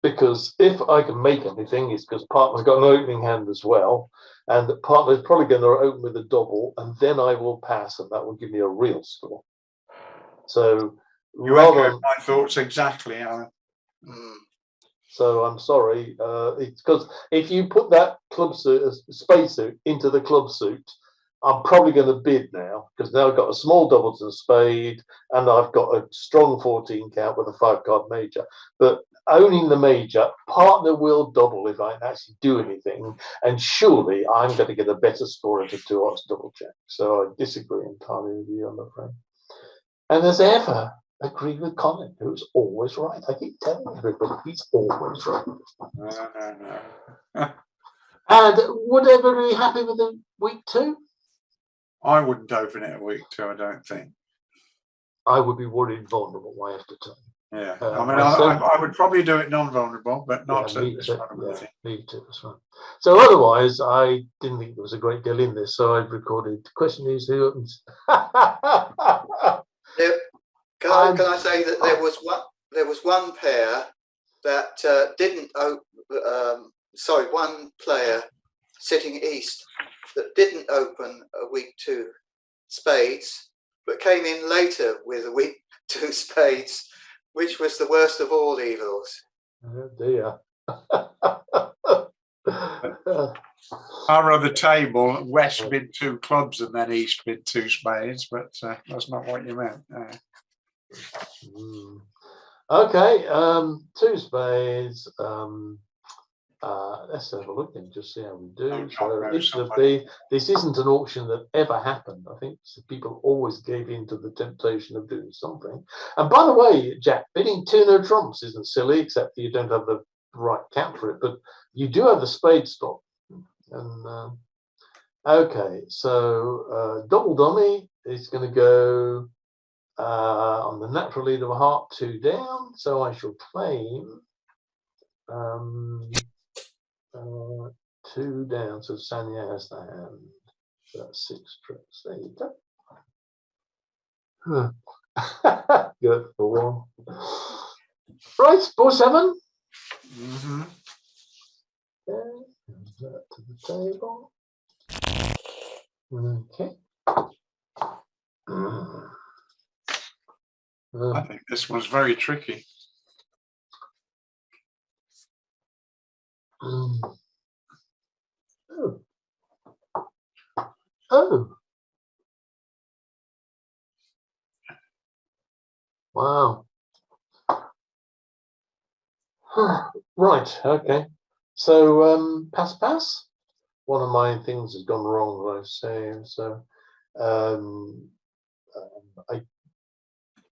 because if I can make anything, it's because partner's got an opening hand as well, and the partner's probably going to open with a double, and then I will pass, and that will give me a real score. So you echo my thoughts exactly, Alan. So I'm sorry. It's because if you put that club suit, spade suit, into the club suit, I'm probably going to bid now because now I've got a small double to the spade and I've got a strong 14 count with a 5-card major. But owning the major, partner will double if I actually do anything, and surely I'm going to get a better score into 2 hearts double check. So I disagree entirely with you, I'm afraid. And as ever, agree with Colin, who's always right. I keep telling everybody he's always right. No. And would everybody be happy with the week 2? I wouldn't open it at week 2, I don't think. I would be worried vulnerable, I have to tell you. Yeah, I would probably do it non-vulnerable, but not me too. vulnerability. Yeah, me too, as well. So otherwise, I didn't think there was a great deal in this, so I've recorded. The question is, who opens? Can I say that there was one pair that didn't open. One player sitting east that didn't open a week 2 spades, but came in later with a week 2 spades, which was the worst of all evils. Oh dear. Our other table, West bid 2 clubs and then East bid 2 spades, but that's not what you meant. Okay, 2 spades. Let's have a look and just see how we do. This isn't an auction that ever happened. I think people always gave in to the temptation of doing something. And by the way, Jack, bidding 2 no trumps isn't silly, except that you don't have the right count for it, but you do have the spade stop. And okay, so double dummy is going to go on the natural lead of a heart 2 down, so I shall claim 2 down, so Sanya has the hand. So that's 6 tricks. There you go. Good for 1. Right, board 7. Okay, that to the table. Okay. I think this one's very tricky. Oh, Wow. Right. Okay. So pass. One of my things has gone wrong, I say. So I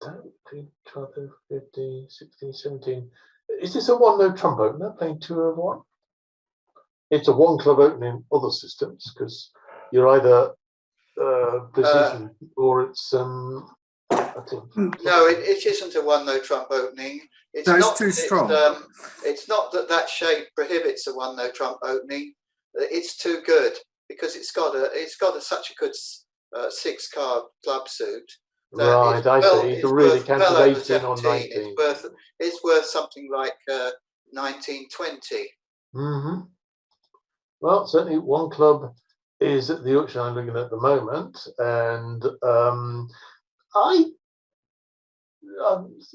don't think 12, 15, 16, 17. Is this a one-note trump opener playing 2 over 1? It's a one-club opener in other systems because you're either precision or it's I think. No, it isn't a one-note trump opening. It's No, it's not. too strong. It's not that shape prohibits a one-note trump opening. It's too good because it's got such a good 6-card club suit. Right, I see. You can really count as 18 or 19. It's worth something like 19, 20. Mm-hmm. Well, certainly one club is at the auction I'm looking at the moment, and I'm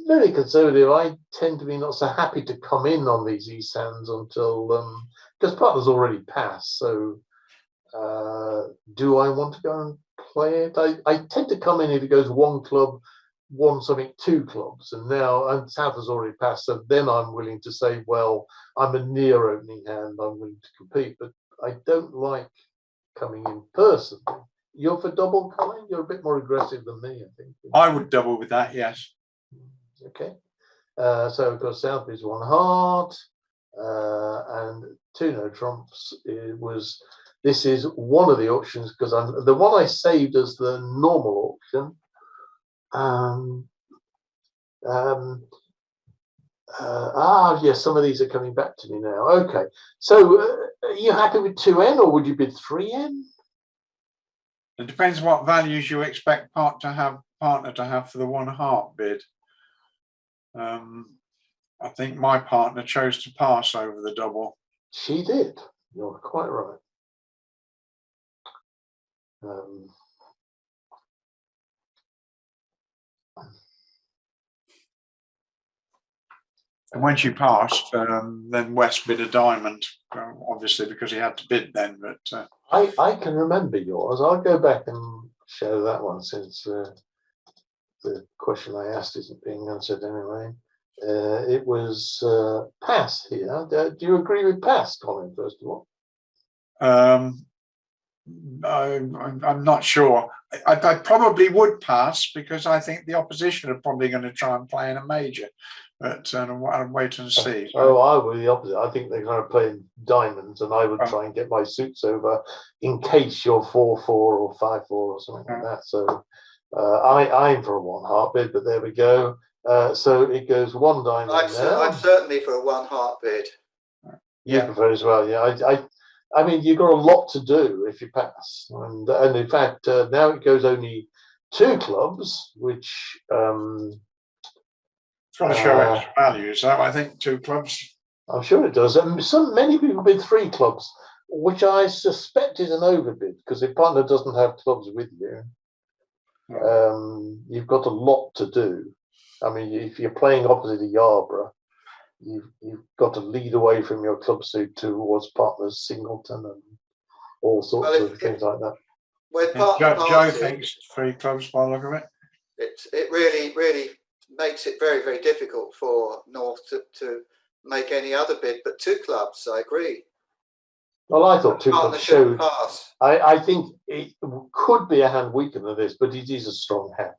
very conservative. I tend to be not so happy to come in on these ESANs until because partners already passed. So, do I want to go and play it? I tend to come in if it goes 1 club, 1 something, 2 clubs, and now South has already passed. So then I'm willing to say, well, I'm a near opening hand. I'm willing to compete, but I don't like coming in personally. You're for double, Colin? You're a bit more aggressive than me, I think. I would double with that, yes. Okay. So of course South is 1 heart and 2 no trumps. This is one of the auctions because the one I saved as the normal auction. Yes, some of these are coming back to me now. Okay, so are you happy with 2N or would you bid 3N? It depends what values you expect partner to have for the 1 heart bid. I think my partner chose to pass over the double. She did. You're quite right. And when she passed, then West bid a diamond, obviously because he had to bid then. But I can remember yours. I'll go back and show that one since the question I asked isn't being answered anyway. It was pass here. Do you agree with pass, Colin, first of all? I'm not sure. I probably would pass because I think the opposition are probably going to try and play in a major. But I'll wait and see. Oh, I would the opposite. I think they're going to play in diamonds, and I would try and get my suits over in case you're 4-4 or 5-4 or something like that. So I'm for a 1 heart bid, but there we go. So it goes 1 diamond. I'm certainly for a 1 heart bid. You prefer as well, yeah. I mean, you've got a lot to do if you pass, and in fact now it goes only 2 clubs, which. It's got to show extra value, so I think 2 clubs. I'm sure it does. Many people bid 3 clubs, which I suspect is an overbid because if partner doesn't have clubs with you, you've got a lot to do. I mean, if you're playing opposite a Yarborough, you've got to lead away from your club suit towards partner's singleton and all sorts of things like that. When partner Joe thinks 3 clubs by the look of it. It really makes it very, very difficult for North to make any other bid but 2 clubs. I agree. Well, I thought 2 clubs showed. Pass. I think it could be a hand weaker than this, but it is a strong hand.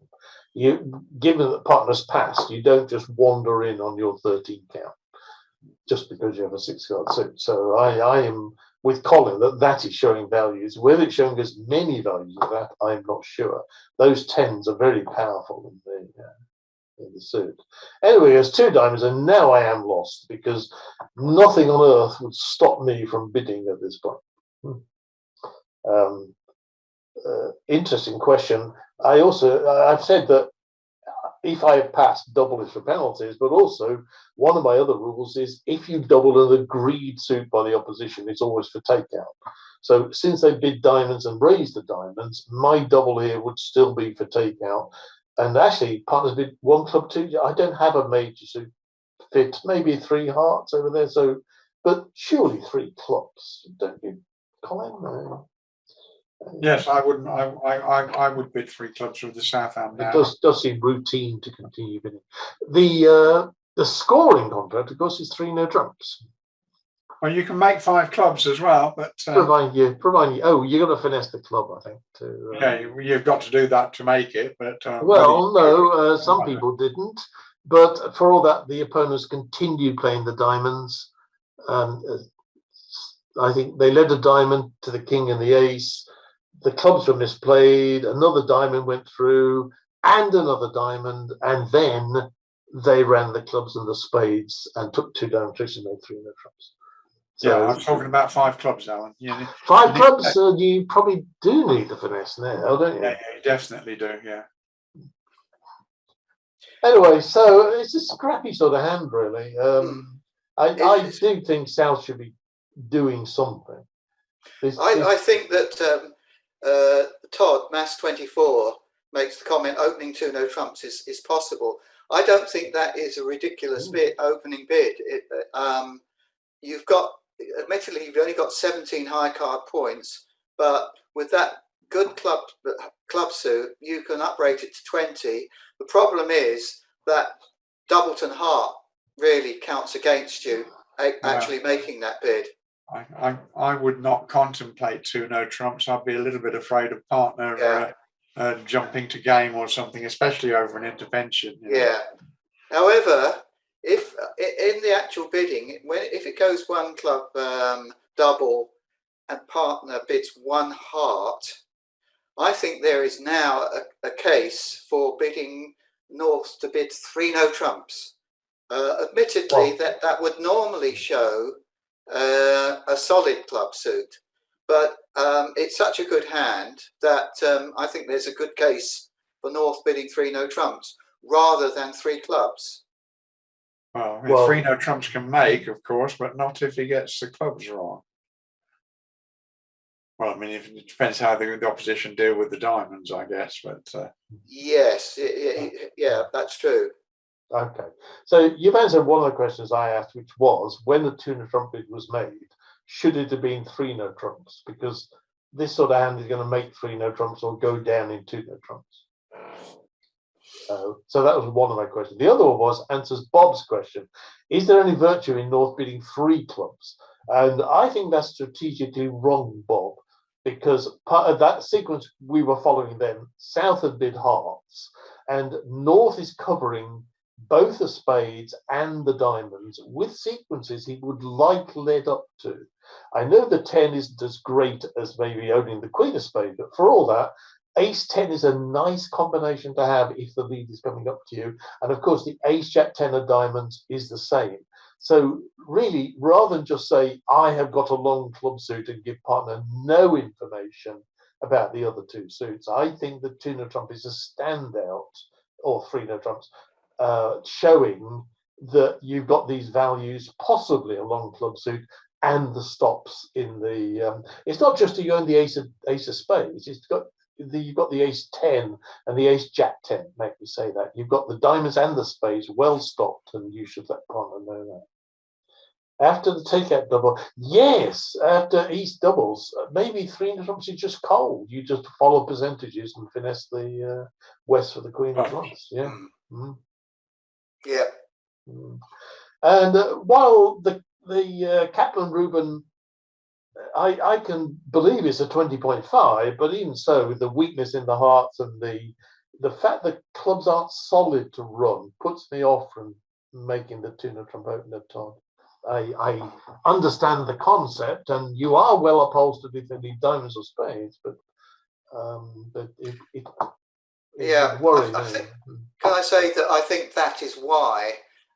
Given that partners passed, you don't just wander in on your 13 count just because you have a 6-card suit. So I am with Colin that is showing values. Whether it's showing as many values of that, I'm not sure. Those 10s are very powerful in the suit. Anyway, there's 2 diamonds, and now I am lost because nothing on earth would stop me from bidding at this point. Interesting question. I've said that if I have passed, double is for penalties, but also one of my other rules is if you double an agreed suit by the opposition, it's always for takeout. So since they bid diamonds and raised the diamonds, my double here would still be for takeout. And actually, partners bid 1 club 2. I don't have a major suit fit, maybe 3 hearts over there. So, but surely 3 clubs, don't you, Colin? Yes, I wouldn't. I would bid 3 clubs with the south hand It now. does seem routine to continue bidding. The scoring contract, of course, is 3 no trumps. Well, you can make 5 clubs as well, but Providing you, oh, you're going to finesse the club, I think. yeah, you've got to do that to make it. But well, no, some people didn't. But for all that, the opponents continued playing the diamonds. I think they led a diamond to the king and the ace. The clubs were misplayed. Another diamond went through, and another diamond, and then they ran the clubs and the spades and took 2 down tricks and made 3 no trumps. So, yeah, I'm talking about 5 clubs, Alan. 5 clubs, you probably do need the finesse now, don't you? Yeah, you definitely do. Yeah. Anyway, so it's a scrappy sort of hand, really. I do think South should be doing something. I think that Todd, Mass 24, makes the comment opening 2 no trumps is possible. I don't think that is a ridiculous opening bid. You've got, admittedly, you've only got 17 high card points, but with that good club suit, you can uprate it to 20. The problem is that Doubleton Heart really counts against you actually making that bid. I would not contemplate 2 no trumps. I'd be a little bit afraid of partner jumping to game or something, especially over an intervention. Yeah. However, if in the actual bidding, if it goes 1 club double and partner bids 1 heart, I think there is now a case for bidding North to bid 3 no trumps. Admittedly, that would normally show a solid club suit, but it's such a good hand that I think there's a good case for North bidding 3 no trumps rather than 3 clubs. Well, 3 no trumps can make, of course, but not if he gets the clubs wrong. Well, I mean, it depends how the opposition deal with the diamonds, I guess. But yes, yeah, that's true. Okay, so you've answered one of the questions I asked, which was when the 2 no trump bid was made, should it have been 3 no trumps? Because this sort of hand is going to make 3 no trumps or go down in 2 no trumps. So that was one of my questions. The other one was answers Bob's question: is there any virtue in North bidding 3 clubs? And I think that's strategically wrong, Bob, because part of that sequence we were following then, South had bid hearts, and North is covering both the spades and the diamonds with sequences he would like led up to. I know the 10 isn't as great as maybe owning the queen of spades, but for all that, ace 10 is a nice combination to have if the lead is coming up to you. And of course, the ace jack 10 of diamonds is the same. So really, rather than just say, I have got a long club suit and give partner no information about the other 2 suits, I think the 2 no trump is a standout, or 3 no trumps, showing that you've got these values, possibly a long club suit, and the stops in the. It's not just you own the ace of spades. You've got the ace 10 and the ace jack 10. Make me say that you've got the diamonds and the spades well stopped, and you should let partner know that. After the takeout double, yes. After East doubles, maybe 3 no trumps is just cold. You just follow percentages and finesse the West for the queen of trumps. Yeah. Mm. Yeah. And while the Kaplan Rubin, I can believe it's a 20.5, but even so, the weakness in the hearts and the fact that clubs aren't solid to run puts me off from making the 2 no trump opener, Todd. I understand the concept, and you are well upholstered if they need diamonds or spades, but it worries me. Can I say that I think that is why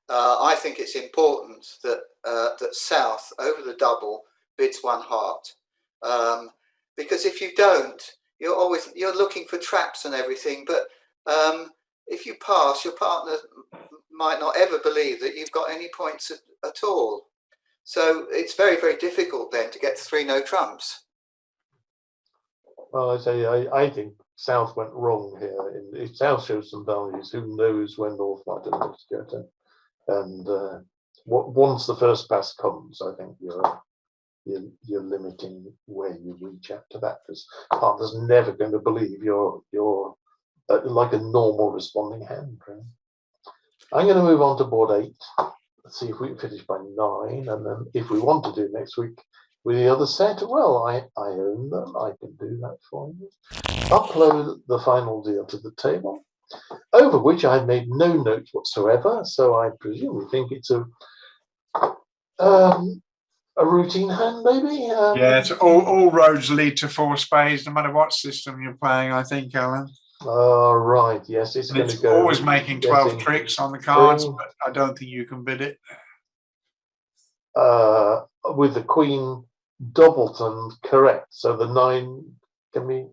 I think it's important that that South over the double bids 1 heart, because if you don't, you're looking for traps and everything. But if you pass, your partner might not ever believe that you've got any points at all. So it's very, very difficult then to get 3 no trumps. Well, I think South went wrong here. If South shows some values, who knows when North might have looked to get in. And once the first pass comes, I think you're you're limiting where you reach out to that, because partner's never going to believe you're like a normal responding hand. Right? I'm going to move on to board 8. Let's see if we can finish by 9, and then if we want to do next week with the other set, well, I own them. I can do that for you. Upload the final deal to the table, over which I made no notes whatsoever. So I presume we think it's a routine hand, maybe. Yeah, it's all roads lead to 4 spades, no matter what system you're playing. I think, Alan. Right. Yes, it's going to go. Always making 12 tricks on the cards, but I don't think you can bid it. With the Queen doubleton, correct. So the 9 can be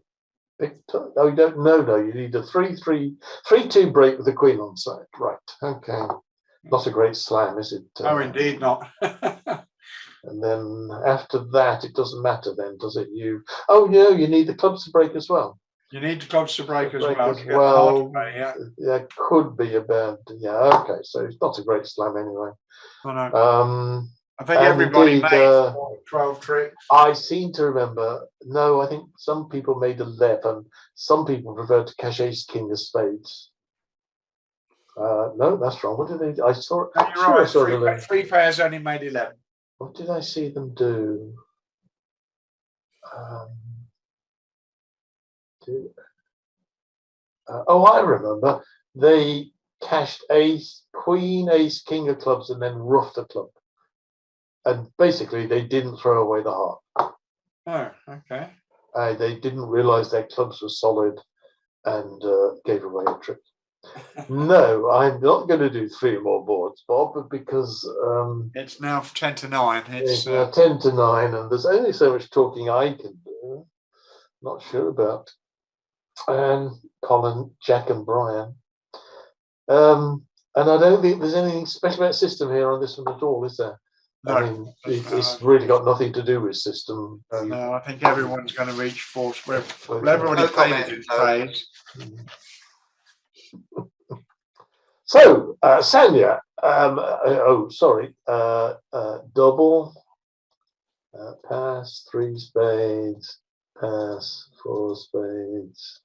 picked up. Oh, you don't know. No, you need a 3-2 break with the Queen on side. Right. Okay. Not a great slam, is it? Oh, indeed not. And then after that, it doesn't matter then, does it? Oh, no, you need the clubs to break as well. You need the clubs to break as well. Yeah, could be a bad. Yeah, okay. So it's not a great slam anyway. Oh, no. I think everybody indeed, made 12 tricks. I seem to remember. No, I think some people made 11. Some people preferred to cash ace king of spades. No, that's wrong. What did they? I saw. No, you're right. Three pairs only made 11. What did I see them do? Oh, I remember. They cashed ace, queen, ace, king of clubs, and then roughed a club. And basically, they didn't throw away the heart. Oh, okay. They didn't realize their clubs were solid and gave away a trick. No, I'm not going to do 3 more boards, Bob, because it's now 10 to 9. It's now 10 to 9, and there's only so much talking I can do. Not sure about. And Colin, Jack, and Brian. And I don't think there's anything special about system here on this one at all, is there? No, I mean, it's really got nothing to do with system. No, I think everyone's going to reach 4 square. Everybody played it in spades. So, Sanya, double, pass, 3 spades, pass, 4 spades,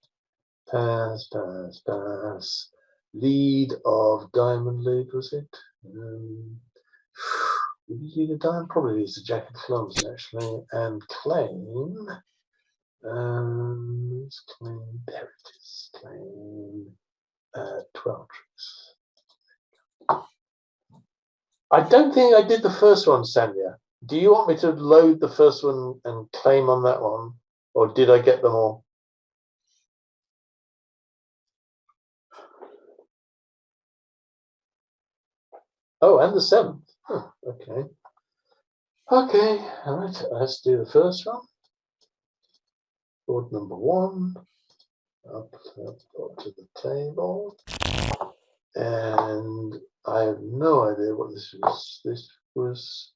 pass, lead of diamond lead, was it? Did you lead a diamond? Probably leads the jack of clubs, actually, and claim, there it is, claim, 12 tricks. I don't think I did the first one, Sanya. Do you want me to load the first one and claim on that one? Or did I get them all? Oh, and the 7th. Oh, okay. Okay, all right. Let's do the first one. Board number 1. Up to the table. And I have no idea what this was. This was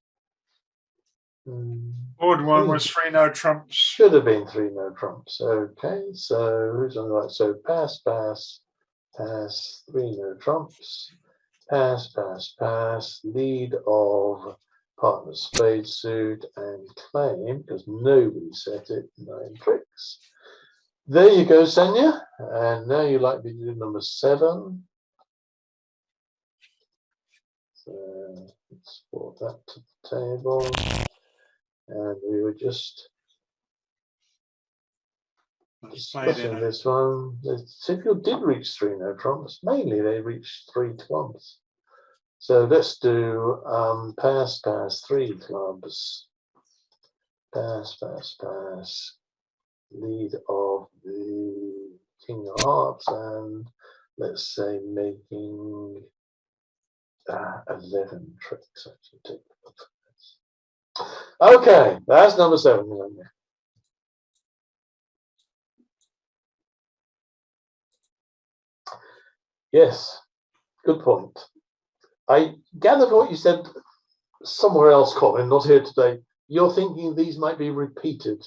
board 1 was 3 no trumps. Should have been 3 no trumps. Okay, so who's on the right? So pass, 3 no trumps. Pass, lead of partner spade suit and claim, because nobody set it, 9 tricks. There you go, Sanya. And now you'd like me to do number 7. So let's put that to the table. And we were just discussing this one. The Sheffield did reach 3 no trumps. Mainly they reached 3 clubs. So let's do pass, 3 clubs. Pass. Lead of the king of hearts, and let's say making 11 tricks. Actually, okay, that's number 7. Yes, good point. I gathered what you said somewhere else, Colin, not here today. You're thinking these might be repeated,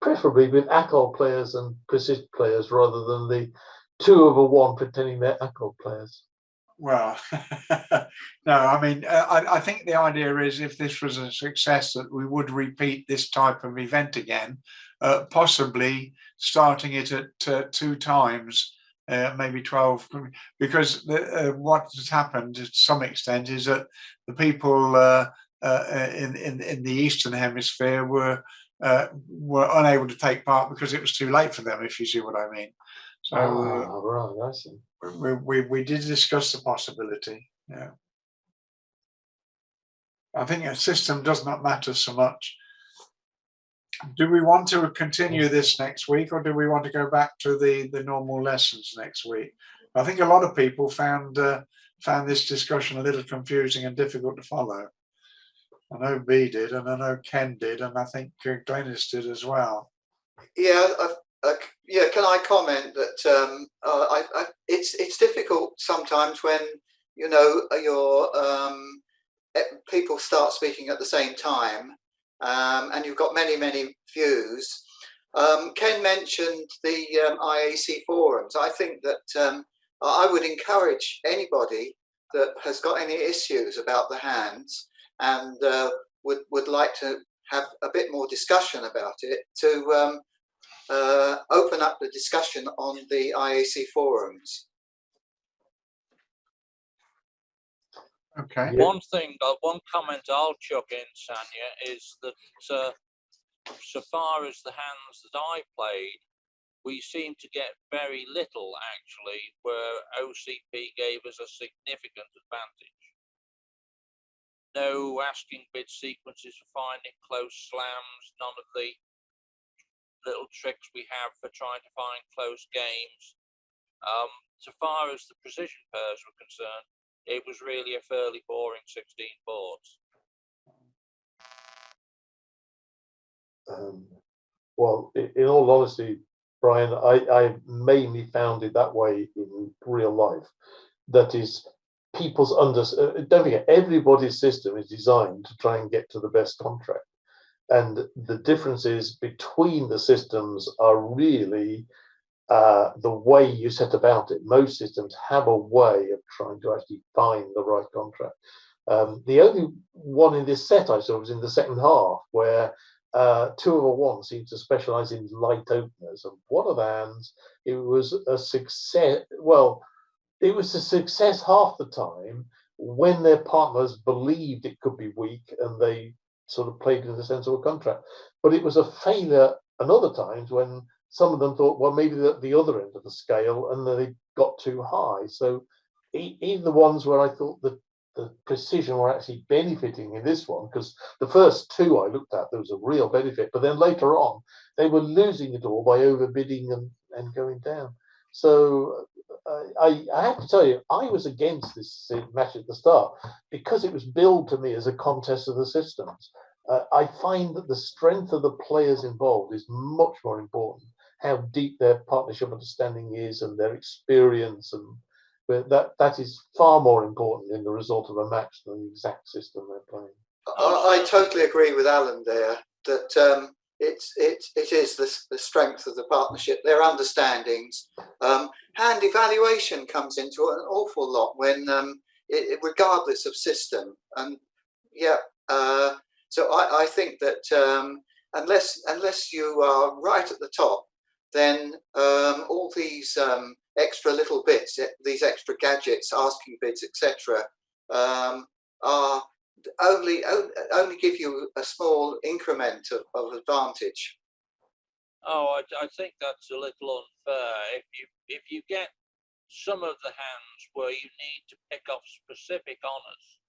preferably with ACOL players and persist players rather than the 2 over 1 pretending they're ACOL players. Well, no, I mean, I think the idea is if this was a success, that we would repeat this type of event again, possibly starting it at 2 times, maybe 12, because what has happened to some extent is that the people in the Eastern Hemisphere were unable to take part because it was too late for them, if you see what I mean. So right, I see. we did discuss the possibility. Yeah, I think a system does not matter so much. Do we want to continue this next week, or do we want to go back to the normal lessons next week? I think a lot of people found this discussion a little confusing and difficult to follow. I know B did, and I know Ken did, and I think Glenys did as well. Yeah, yeah. Can I comment that it's difficult sometimes when your people start speaking at the same time, and you've got many views. Ken mentioned the IAC forums. I think that I would encourage anybody that has got any issues about the hands and would like to have a bit more discussion about it to open up the discussion on the IAC forums. Okay. One comment I'll chuck in, Sanya, is that so far as the hands that I played, we seemed to get very little actually, where OCP gave us a significant advantage. No asking bid sequences for finding close slams, none of the little tricks we have for trying to find close games. So far as the precision pairs were concerned, it was really a fairly boring 16 boards. Well, in all honesty, Brian, I mainly found it that way in real life. That is, people's don't forget, everybody's system is designed to try and get to the best contract. And the differences between the systems are really the way you set about it. Most systems have a way of trying to actually find the right contract. The only one in this set I saw was in the second half, where 2/1 seemed to specialize in light openers. And one of the hands, it was a success. Well, it was a success half the time when their partners believed it could be weak and they sort of played in a sensible contract. But it was a failure and other times when some of them thought, well, maybe the other end of the scale, and then they got too high. So even the ones where I thought that the precision were actually benefiting in this one, because the first two I looked at, there was a real benefit, but then later on, they were losing it all by overbidding and going down. So I have to tell you, I was against this match at the start because it was billed to me as a contest of the systems. I find that the strength of the players involved is much more important. How deep their partnership understanding is and their experience, and that is far more important in the result of a match than the exact system they're playing. I totally agree with Alan there that it is the strength of the partnership, their understandings. Hand evaluation comes into an awful lot when, regardless of system. And yeah, so I think that unless you are right at the top, then all these extra little bits, these extra gadgets, asking bids, etc., are only give you a small increment of advantage. Oh, I think that's a little unfair. If you get some of the hands where you need to pick off specific honors,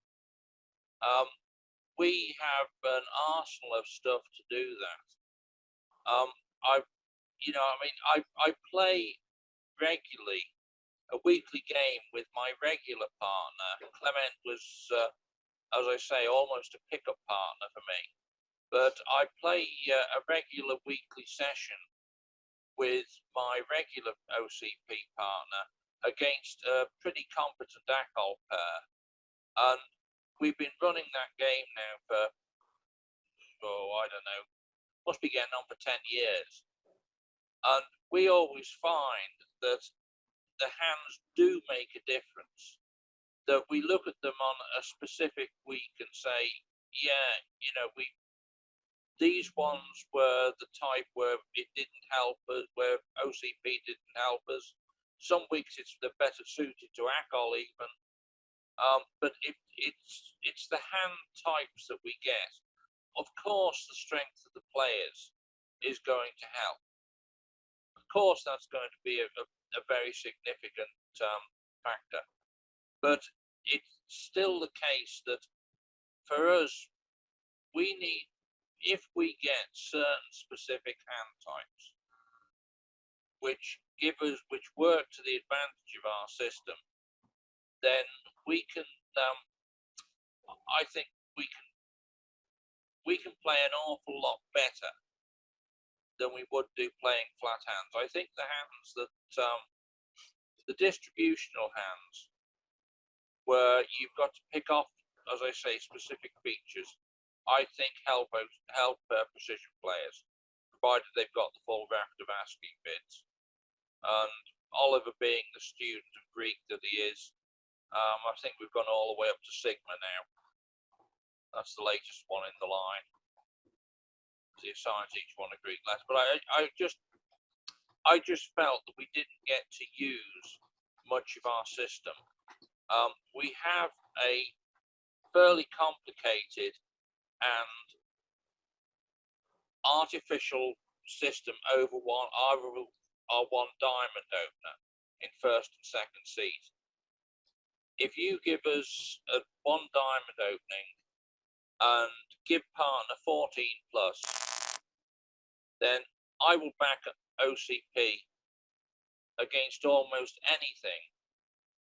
we have an arsenal of stuff to do that. I play regularly a weekly game with my regular partner. Clement was, as I say, almost a pickup partner for me. But I play a regular weekly session with my regular OCP partner against a pretty competent ACOL pair. And we've been running that game now for, I don't know, must be getting on for 10 years. And we always find that the hands do make a difference. that we look at them on a specific week and say, yeah, you know, these ones were the type where it didn't help us, where OCP didn't help us. Some weeks they're better suited to ACOL even. But it's the hand types that we get. Of course, the strength of the players is going to help. Of course, that's going to be a very significant factor. But it's still the case that for us, we need, if we get certain specific hand types, which work to the advantage of our system, then we can, I think we can play an awful lot better than we would do playing flat hands. I think the hands that, the distributional hands, where you've got to pick off, as I say, specific features, I think help precision players, provided they've got the full raft of asking bids. And Oliver being the student of Greek that he is, I think we've gone all the way up to Sigma now. That's the latest one in the line. He assigns each one a Greek letter. But I just felt that we didn't get to use much of our system. We have a fairly complicated and artificial system over our one diamond opener in first and second seat. If you give us a one diamond opening and give partner 14 plus, then I will back OCP against almost anything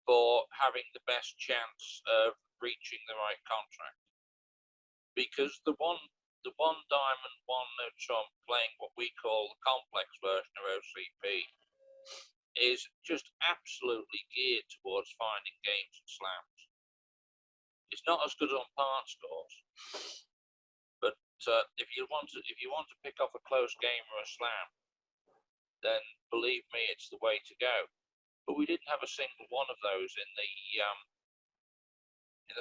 for having the best chance of reaching the right contract. Because the one diamond, one no trump, playing what we call the complex version of OCP, is just absolutely geared towards finding games and slams. It's not as good on part scores, but if you want to pick off a close game or a slam, then believe me, it's the way to go. But we didn't have a single one of those in the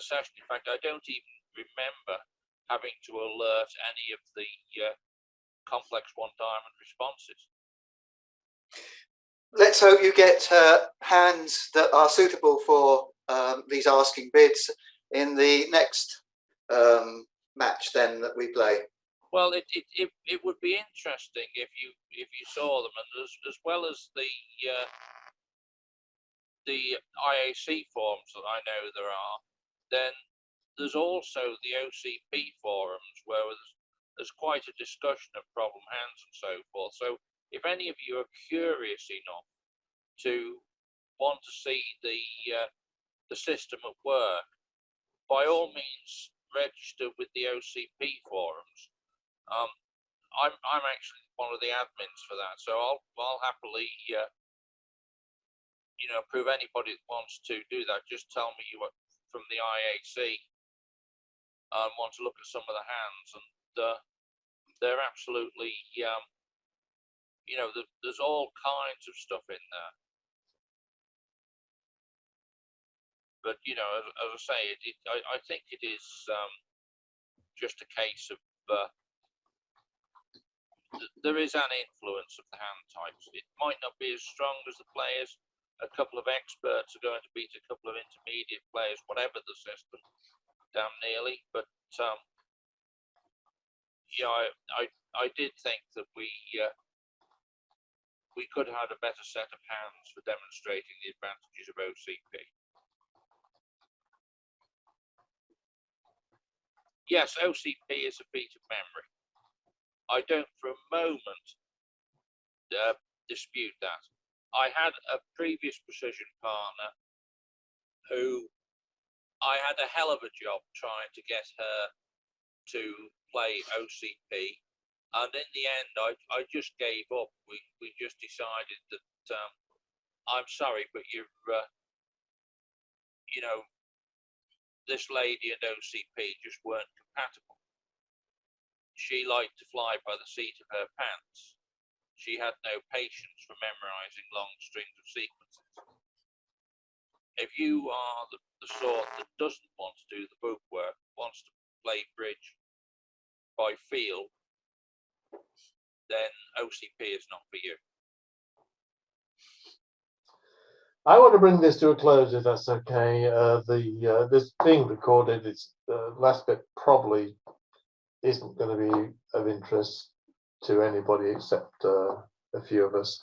session. In fact, I don't even remember having to alert any of the complex one diamond responses. Let's hope you get hands that are suitable for these asking bids in the next match then that we play. Well, it would be interesting if you saw them, and as well as the IAC forums that I know there are, then there's also the OCP forums where there's quite a discussion of problem hands and so forth. So if any of you are curious enough to want to see the system at work, by all means register with the OCP forums. I'm actually one of the admins for that, so I'll happily prove anybody that wants to do that. Just tell me you are from the IAC and want to look at some of the hands, and they're absolutely there's all kinds of stuff in there. But as I say, I think it is just a case of there is an influence of the hand types. It might not be as strong as the players. A couple of experts are going to beat a couple of intermediate players, whatever the system, damn nearly. But I did think that we could have had a better set of hands for demonstrating the advantages of OCP. Yes, OCP is a feat of memory. I don't for a moment dispute that. I had a previous precision partner who I had a hell of a job trying to get her to play OCP, and in the end I just gave up. We just decided that I'm sorry, but this lady and OCP just weren't compatible. She liked to fly by the seat of her pants. She had no patience for memorizing long strings of sequences. If you are the sort that doesn't want to do the bookwork, wants to play bridge by feel, then OCP is not for you. I want to bring this to a close, if that's okay. This being recorded, it's the last bit probably isn't going to be of interest to anybody except a few of us.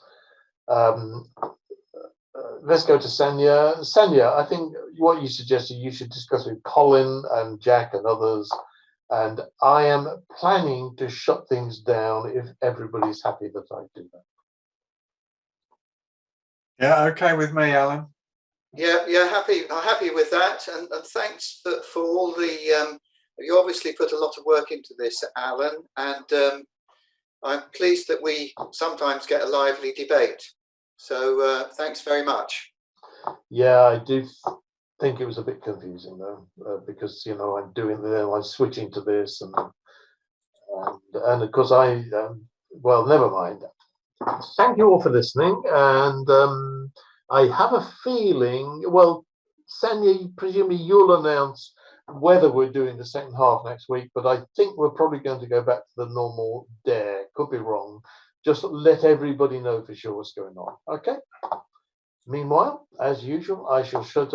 Let's go to Sanya. Sanya, I think what you suggested, you should discuss with Colin and Jack and others. And I am planning to shut things down if everybody's happy that I do that. Yeah, okay with me, Alan. Yeah, happy with that, and thanks for all the. You obviously put a lot of work into this, Alan, and I'm pleased that we sometimes get a lively debate. So thanks very much. Yeah, I do think it was a bit confusing though, because I'm doing I'm switching to this, and of course well, never mind. Thank you all for listening, and I have a feeling, well, Sanya, presumably you'll announce whether we're doing the second half next week, but I think we're probably going to go back to the normal dare. Could be wrong. Just let everybody know for sure what's going on. Okay. Meanwhile, as usual, I shall shut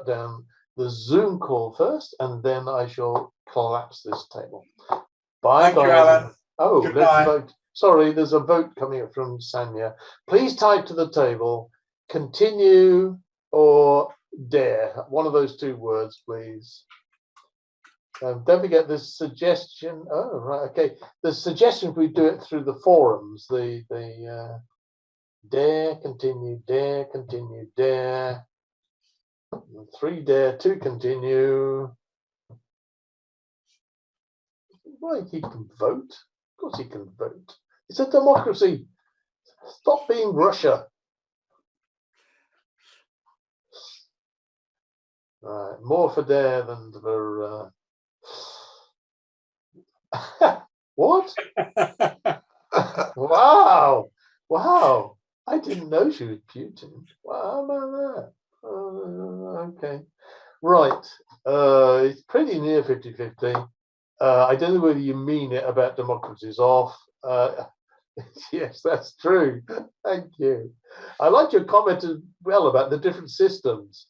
down the Zoom call first, and then I shall collapse this table. Bye, Thank you, guys. Alan. Oh, Good let's night. vote. Sorry, there's a vote coming up from Sanya. Please type to the table, continue or dare. One of those two words, please. Don't forget the suggestion. Oh, right. Okay. The suggestion we do it through the forums. The dare, continue, dare, continue, dare. 3 dare, 2 continue. Well, he can vote. Of course he can vote. It's a democracy. Stop being Russia. Right. More for dare than for what? Wow. Wow. I didn't know she was Putin. Wow, about that? Okay. Right. It's pretty near 50-50. I don't know whether you mean it about democracies off. Yes, that's true. Thank you. I liked your comment as well about the different systems.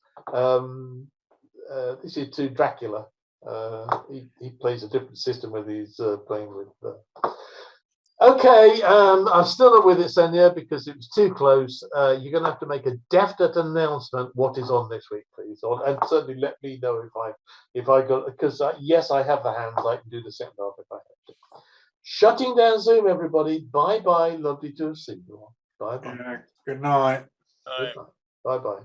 This is to Dracula. He plays a different system when he's playing with. Okay, I'm still not with it, Sanya, because it was too close. You're going to have to make a definite announcement what is on this week, please, and certainly let me know if I got, because yes, I have the hands. I can do the second half if I have to. Shutting down Zoom, everybody. Bye bye. Lovely to see you all. Bye bye. Yeah, good night. Good night. Bye bye.